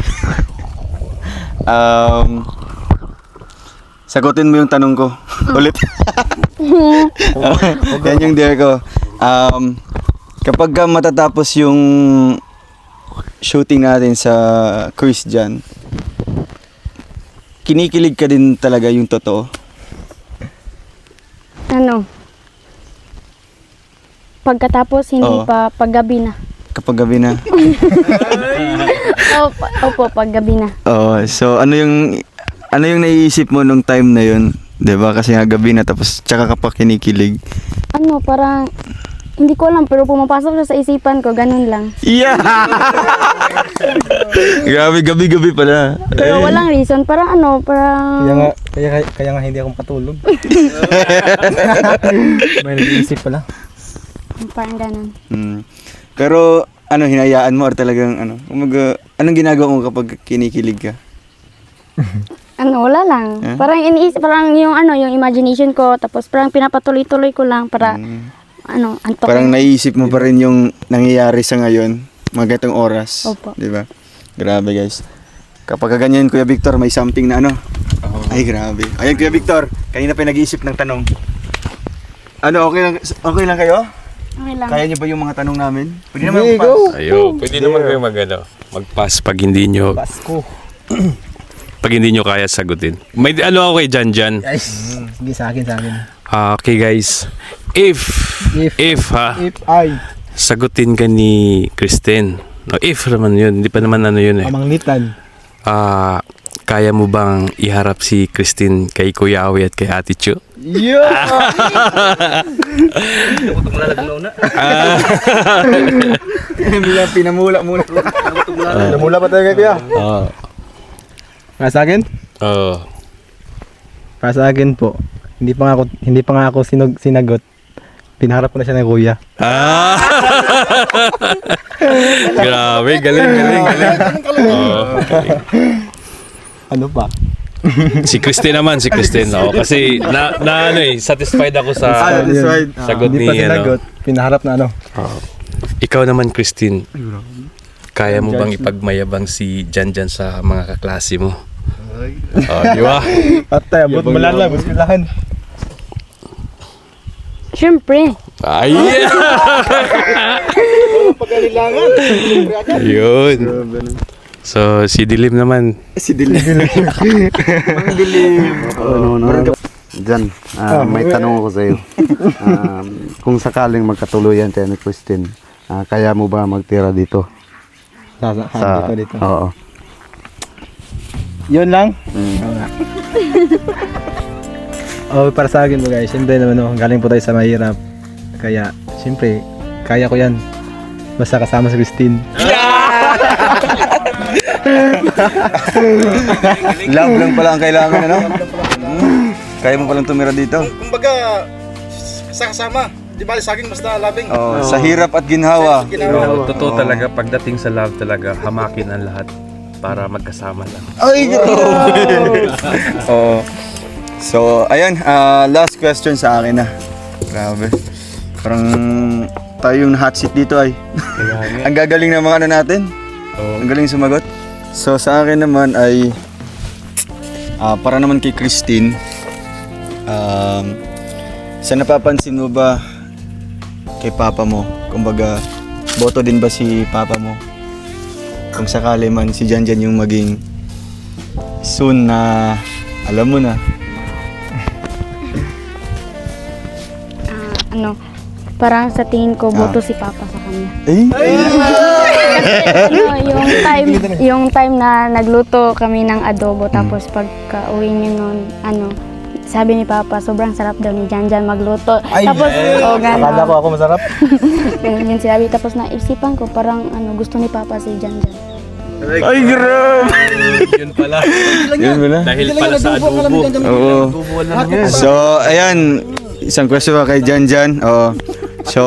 Sagutin mo yung tanong ko. Ulit. Yan yung dare ko. Kapag ka matatapos yung shooting natin sa Chris dyan, kinikilig ka din talaga yung totoo? Pagkatapos, hindi Oo. pa, paggabi na. Kapag gabi na? Opo, paggabi na. Oo. So, ano yung naiisip mo nung time na yun? 'Di ba? Kasi nga gabi na tapos tsaka ka pa kinikilig. Parang, hindi ko alam, pero pumapasok siya sa isipan ko, ganun lang. Yeah! Grabe, gabi-gabi pala. Pero walang reason, parang Kaya nga hindi akong patulog. May nag-iisip pala. parang ganun. Pero, hinayaan mo or talagang, anong ginagawa mo kapag kinikilig ka? Wala lang. Parang parang yung yung imagination ko, tapos parang pinapatuloy-tuloy ko lang para antok. Parang naiisip mo pa rin yung nangyayari sa ngayon, mga ganitong oras. Opo. Di ba? Grabe guys. Kapag ganyan, Kuya Victor, may something na Ay, grabe. Ayan, Kuya Victor, kanina pa nag-iisip ng tanong. Okay lang kayo? Okay lang. Kaya niyo ba yung mga tanong namin? Pwede naman Ayo, pwede naman kayo mag-pass pag hindi nyo pag hindi nyo kaya sagutin. May ako kay Jan. Sige, sa akin. Okay guys, if I, sagutin ka ni Kristen. No, if naman yun, hindi pa naman yun eh. Amanglitan. Kaya mo bang iharap si Kristen kay Kuya Awi at kay Ate Chu? Pinamula muna. Namula pa tayo kay Kuya. Para sa akin? Oo. Para sa akin po, hindi pa nga ako sinagot. Pinaharap ko na siya ng kuya. Grabe, galing. Ano pa? Si Kristen naman, Oo, kasi satisfied ako sa sagot Hindi ni pa sinagot. Pinaharap na Ikaw naman, Kristen. Kaya mo bang ipagmayabang si Jan sa mga kaklase mo? Di ba? Patay, abot malala, buskilahan. Siyempre. Ay! Yun. So, si Dilim naman. Diyan, may tanong ako sa iyo. Kung sakaling magkatuluyan tayo ni Christine, kaya mo ba magtira dito? Dito. Oo. Yun lang? Para sa akin po guys, siyempre naman galing po tayo sa mahirap. Kaya, siyempre, kaya ko yan. Basta kasama si Christine. Love lang pala ang kailangan, Kaya mo palang tumira dito. Kumbaga, kasama. Di bali sa akin, basta labing. Sa hirap at ginhawa. Totoo talaga, pagdating sa love talaga, hamakin ang lahat para magkasama lang. Ay, So, ayan, last question sa akin na. Grabe. Parang tayo yung hot seat dito ay. Ang gagaling ng mga natin. Ang galing sumagot. So, sa akin naman ay para naman kay Christine. Sa napapansin mo ba kay papa mo? Kumbaga, boto din ba si papa mo? Kung sakali man si Jan yung maging soon na alam mo na. Parang sa tingin ko, boto si Papa sa kanya. Yung time na nagluto kami ng adobo, tapos pagka-uwi niyo nun, sabi ni Papa, sobrang sarap daw ni Jan magluto. Tapos, gano'n. Akala ko ako masarap. Yun sinabi, tapos naisipan ko, parang gusto ni Papa si Jan. Ay, grabe! Yun pala. Yun pala. Dahil pala sa adobo. Oo. So, ayan. Isang question pa kay Jan. So,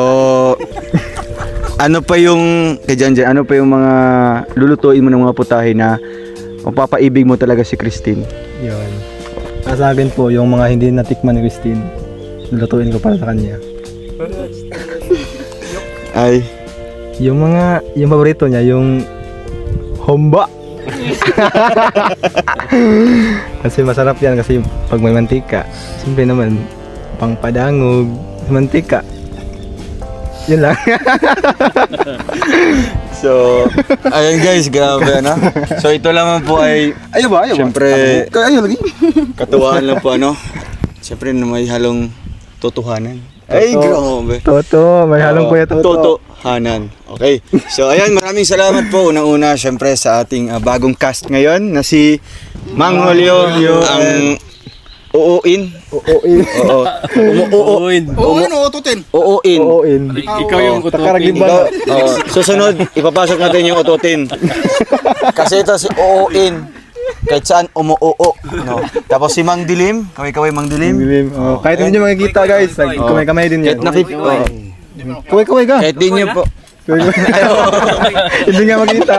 ano pa yung kay Jan, ano pa yung mga lulutuin mo ng mga putahe na mapapaibig mo talaga si Christine? Yun. Para sa akin po, yung mga hindi natikman ni Christine, lulutuin ko para sa kanya. Ay. Yung paborito niya, yung homba. Kasi masarap yan kasi pag may mantika, siyempre naman, pangpadangog, mantika. Yun lang. So, ayun guys, grabe So, ito lamang po ay siyempre, katuwaan lang po siyempre na may halong totohanan. Ay, grabe. May halong kuya Totohanan. Okay. So, ayan, maraming salamat po. Unang-una, siyempre, sa ating bagong cast ngayon na si Mang Julio, ang uuin. Oo. Uuin o ututin? Uuin. Ikaw yung ututin. Susunod, ipapasok natin yung ututin. Kasi ito si uuin. Kahit saan umuoo. Tapos si Mang Dilim, kaway Mang Dilim. Kahit hindi nyo makikita guys, kamay-kamay din yan. Kaway ka. Kaway ka. Kahit di nyo po. Hindi nga makita.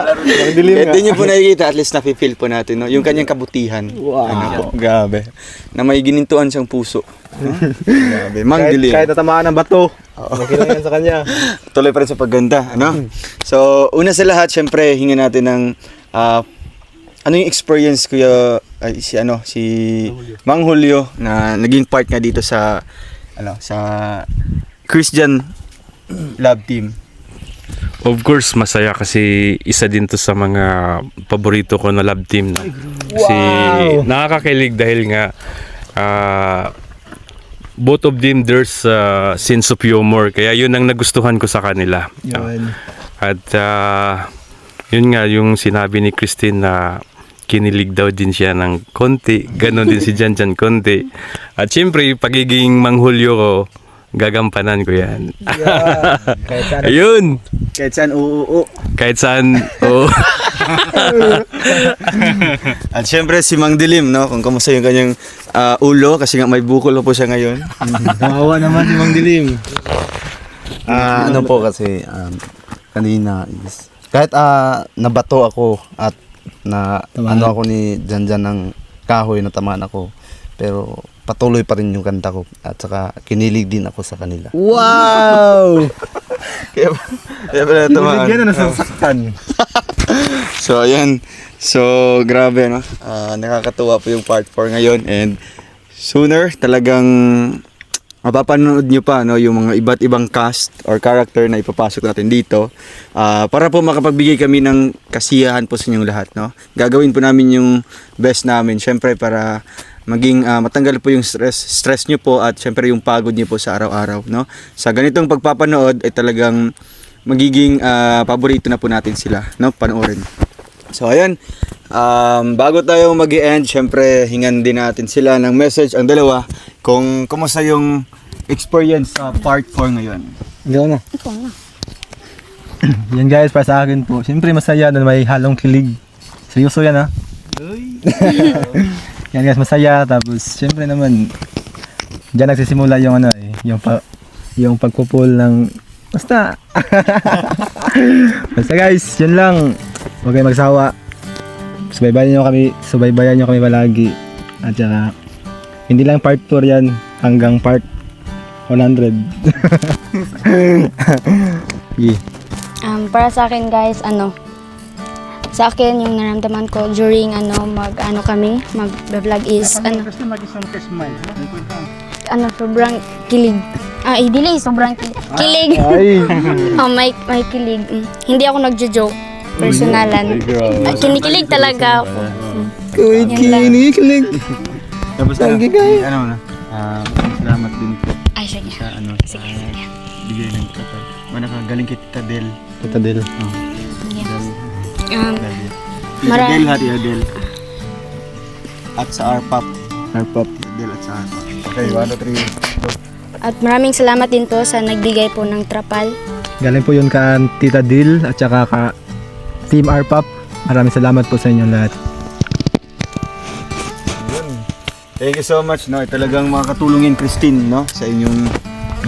Dilim Kahit di nyo po nakikita, at least nafe-feel po natin, no? Yung kanyang kabutihan. Wow. Ano po, grabe. Na may ginintuan siyang puso. Grabe, Mang Dilim. Kahit natamaan ng bato. Okay lang yan sa kanya. Tuloy pa rin sa pagganda, ano? So, una sa lahat, syempre, hinga natin ng ano yung experience kuya si Mang Julio na naging part nga dito sa sa Christian Love Team. Of course, masaya kasi isa din to sa mga paborito ko na love team. No? Kasi nakakakilig dahil nga both of them there's sense of humor. Kaya yun ang nagustuhan ko sa kanila. At yun nga yung sinabi ni Christine na kinilig daw din siya ng konti. Ganon din si Janjan konti. At syempre, pagiging Mang Julio ko, gagampanan ko yan. Kahit saan. Ayun! Kahit saan, oo. Kahit saan, oo. At syempre si Mang Dilim, no? Kung kamusta yung kanyang ulo, kasi nga may bukol po siya ngayon. Kawawa naman si Mang Dilim. Ano po kasi kanina is kahit nabato ako at ano ako ni Janjan ng kahoy na tamaan ako, pero patuloy pa rin yung kanta ko at saka kinilig din ako sa kanila. Wow! Kaya pala tamaan. Yan na nasasaktan. So, ayan. So, grabe, no? Nakakatuwa po yung part 4 ngayon. And sooner, talagang mapapanood nyo pa, no? Yung mga iba't ibang cast or character na ipapasok natin dito. Para po makapagbigay kami ng kasiyahan po sa inyong lahat, no? Gagawin po namin yung best namin. Syempre, para maging matanggal po yung stress nyo po at syempre yung pagod nyo po sa araw-araw, no? Sa ganitong pagpapanood ay talagang magiging paborito na po natin sila, no? Panoorin. So ayan, bago tayo mag-i-end, syempre hingan din natin sila ng message ang dalawa kung kumusta yung experience sa part 4 ngayon. Ikaw na. Ito na. Yan guys, para sa akin po. Siyempre masaya na may halong kilig. Seryoso yan ha. Yan guys, masaya. Tapos siyempre naman, diyan nagsisimula yung yung pagpupul ng basta. Basta guys, yun lang. Huwag kayong magsawa. Subaybayan nyo kami palagi. At saka, hindi lang part 4 yan, hanggang part 100. Yeah. Para sa akin guys, sa akin yung naramdaman ko during mag-vlog is sobrang kilig. Dili sobrang kilig. May kilig. Hindi ako nagjo-joke. Personalan. Kinikilig talaga ako. Kinikilig. Tapos salamat din po Ay, sige. sa Sige. bigay ng kapal. Galing kita Del. Tita Del. Tita Del, Hati Adel. At sa Arpap. Del at sa Arpap. Okay, 1, 2, 3. At maraming salamat din to sa nagbigay po ng trapal. Galing po yun ka Tita Del at saka ka Team Arpap. Maraming salamat po sa inyong lahat. Thank you so much, no. Talagang makakatulungin Christine, no, sa inyong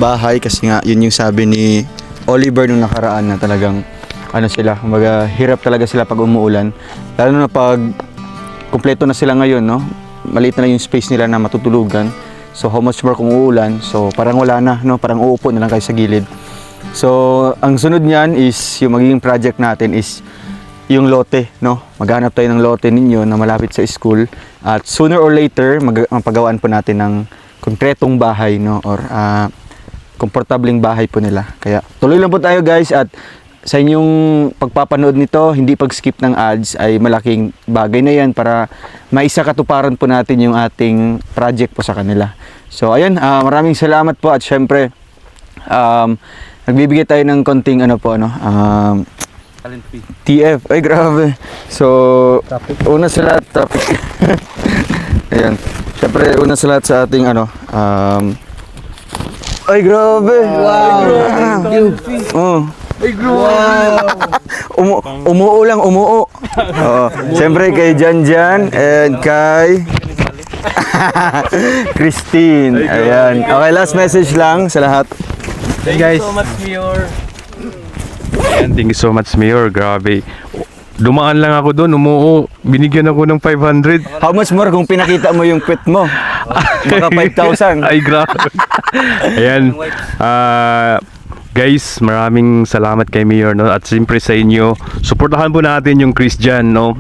bahay kasi nga yun yung sabi ni Oliver nung nakaraan na talagang kumbaga hirap talaga sila pag umuulan. Lalo na pag kumpleto na sila ngayon, no. Maliit na lang yung space nila na matutulugan. So how much more kung uulan? So parang wala na, no, parang uupo na lang kayo sa gilid. So ang sunod niyan is yung magiging project natin is yung lote, no? Maghanap tayo ng lote ninyo na malapit sa school at sooner or later magpagawaan po natin ng konkretong bahay, no, or komportableng bahay po nila. Kaya tuloy lang po tayo guys at sa inyong pagpapanood nito, hindi pag-skip ng ads ay malaking bagay na yan para maisakatuparan po natin yung ating project po sa kanila. So ayan, maraming salamat po at syempre nagbibigay tayo ng konting TF. Ay, grabe. So, una sa lahat, topic. Ayan. Siyempre, una sa lahat sa ating ay, grabe. Wow. Ay, umuo lang, umuo. Siyempre, kay Janjan and kay Christine. Ayan. Okay, last message lang sa lahat. Hey guys. So much, Mayor. Ayan, thank you so much, Mayor. Grabe. Dumaan lang ako doon, binigyan ako ng 500. How much more kung pinakita mo yung quit mo? Baka 5,000. Ay, grabe. Ayan. Guys, maraming salamat kay Mayor, no? At siyempre sa inyo, suportahan po natin yung Christian, no?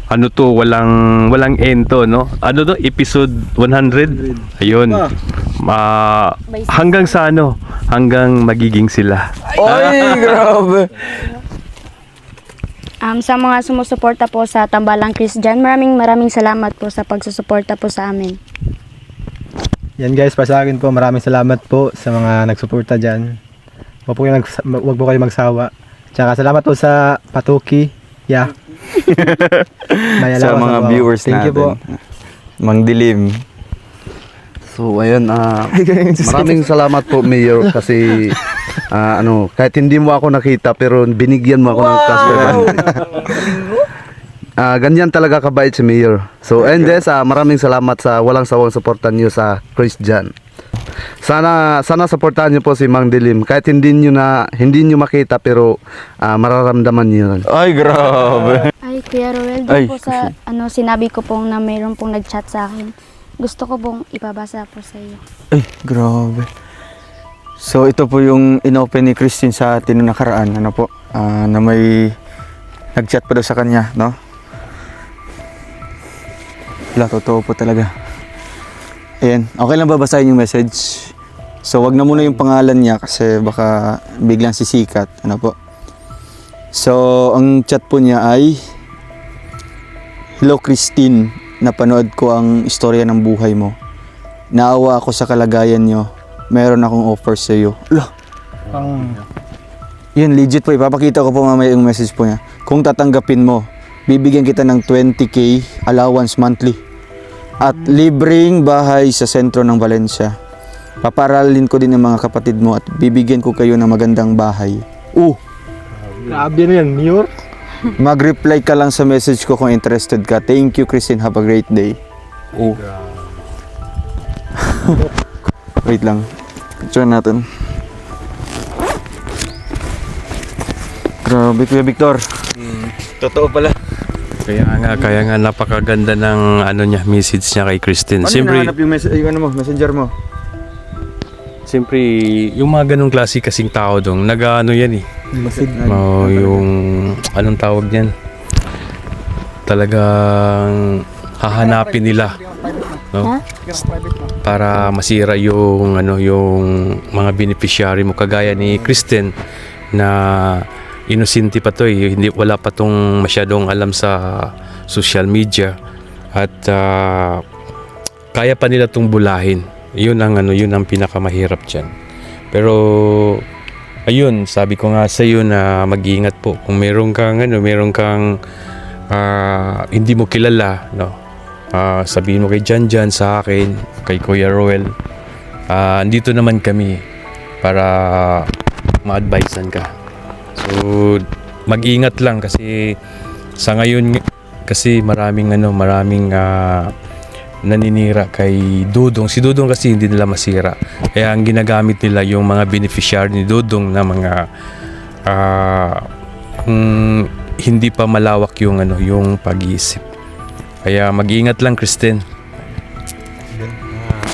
Ano to, walang end to, no? Ano to, episode 100? Ayun. Hanggang sa ano? Hanggang magiging sila. Oy, grabe. Sa mga sumusuporta po sa Tambalang Christian, maraming salamat po sa pagsusuporta po sa amin. Yan guys, para sa akin po, maraming salamat po sa mga nagsuporta dyan. Huwag po kayo magsawa. Tsaka salamat po sa Patuki. Yeah. Sa mga viewers Thank you po. natin. Mang Dilim. So ayun, maraming salamat po Mayor kasi kahit hindi mo ako nakita pero binigyan mo ako ng cash 500. Ganyan talaga kabait si Mayor. So and guys, maraming salamat sa walang sawang suportan niyo sa Christian. Sana suportahan niyo po si Mang Dilim kahit hindi niyo makita pero mararamdaman niyo yun. Ay, grabe. Ay, Kuya Roel, Ay, doon po sa sinabi ko pong na mayroon pong nag-chat sa akin. Gusto ko pong ipabasa po sa iyo. Ay, grabe. So, ito po yung inopen ni Christine sa atin noong nakaraan, ano po, na may nag-chat pa daw sa kanya, no? Wala, totoo po talaga. Ayan, okay lang ba basahin yung message? So, wag na muna yung pangalan niya kasi baka biglang sisikat, ano po. So, ang chat po niya ay, Hello Christine, napanood ko ang istorya ng buhay mo. Naawa ako sa kalagayan nyo. Meron akong offer sa iyo. Yun, legit po. Ipapakita ko po mamaya yung message po niya. Kung tatanggapin mo, bibigyan kita ng 20k allowance monthly. At libreng bahay sa sentro ng Valencia. Paparalin ko din ang mga kapatid mo at bibigyan ko kayo ng magandang bahay. Grabe na yan, Mayor. Mag-reply ka lang sa message ko kung interested ka. Thank you, Christine. Have a great day. Wait lang. Picture natin. Grabe, Kuya Victor. Totoo pala. Kaya nga napakaganda ng message niya kay Christine. Ano Siyempre, hinahanap yung messenger mo? siyempre, yung mga ganong klase kasing tao dong, yan eh. Yung, anong tawag niyan? Talagang hahanapin nila. No? Para masira yung, yung mga beneficiary mo. Kagaya ni Kristen na inosente pa to eh. Wala pa tong masyadong alam sa social media. At kaya pa nila tong bulahin. Yun ang pinakamahirap diyan. Pero ayun, sabi ko nga sa iyo na mag-iingat po kung meron kang hindi mo kilala, no. Sabihin mo kay Janjan, sa akin, kay Kuya Roel. Andito naman kami para ma-advisean ka. So mag-iingat lang kasi sa ngayon kasi maraming naninira kay Dudong. Si Dudong kasi hindi nila masira. Kaya ang ginagamit nila yung mga beneficiary ni Dudong na mga hindi pa malawak yung yung pag-iisip. Kaya mag-iingat lang, Kristen.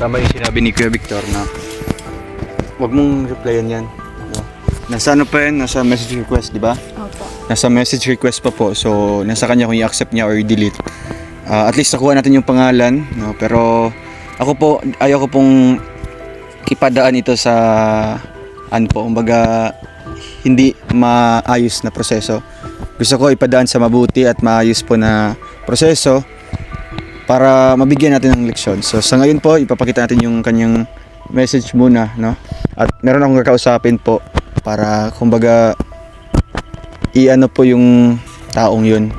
Tama yung sinabi ni Kuya Victor na wag mong replyan yan. Nasa nasa message request, di ba? Opo. Nasa message request pa po. So, nasa kanya kung i-accept niya or i-delete. At least nakuha natin yung pangalan, no? Pero ako po, ayaw ko pong ipadaan ito sa kumbaga hindi maayos na proseso. Gusto ko ipadaan sa mabuti at maayos po na proseso para mabigyan natin ng leksyon. So sa ngayon po, ipapakita natin yung kanyang message muna, no? At meron akong kakausapin po para kumbaga po yung taong yun.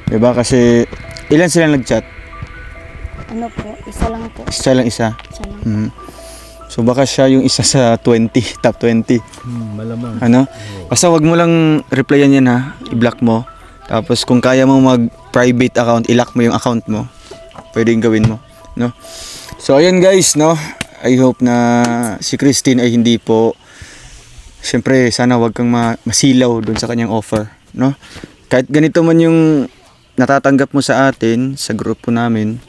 Diba? Kasi ilan sila nag-chat? Ano po? Isa lang po. Isa lang. Isa lang. So baka siya yung isa sa 20, top 20. Malamang. Basta wag mo lang replyan yan ha, i-block mo. Tapos kung kaya mo mag-private account, i-lock mo yung account mo. Pwedeng gawin mo, no? So ayun guys, no? I hope na si Christine ay hindi po syempre sana wag kang masilaw doon sa kanyang offer, no? Kahit ganito man yung natatanggap mo sa atin, sa grupo namin,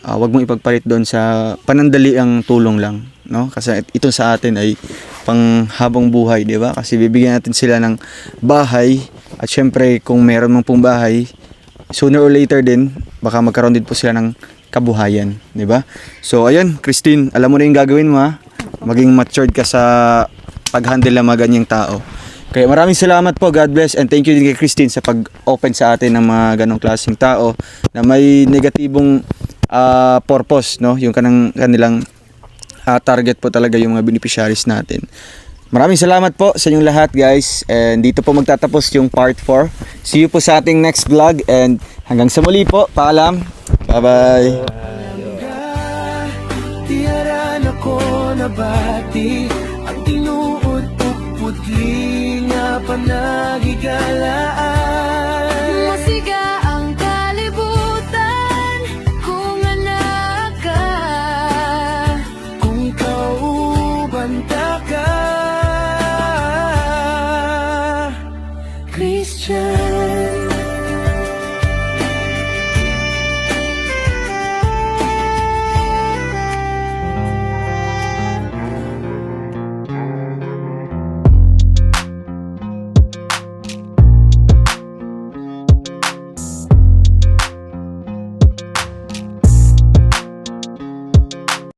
wag mong ipagpalit doon sa panandaliang tulong lang, no? Kasi ito sa atin ay panghabang buhay, di ba? Kasi bibigyan natin sila ng bahay at syempre kung meron mang pong bahay, sooner or later din baka magkaroon din po sila ng kabuhayan, di ba? So ayun, Christine, alam mo na yung gagawin mo, ha? Maging matured ka sa pag-handle ng mga ganyang tao. Kaya maraming salamat po, God bless, and thank you din kay Christine sa pag-open sa atin ng mga ganong klaseng tao na may negatibong purpose, no? Yung kanilang target po talaga yung mga beneficiaries natin. Maraming salamat po sa inyong lahat, guys, and dito po magtatapos yung part 4. See you po sa ating next vlog, and hanggang sa muli po, paalam. Bye-bye. Tiyaran ako nabati ang tinuod o putli nga panagigalaan. Masiga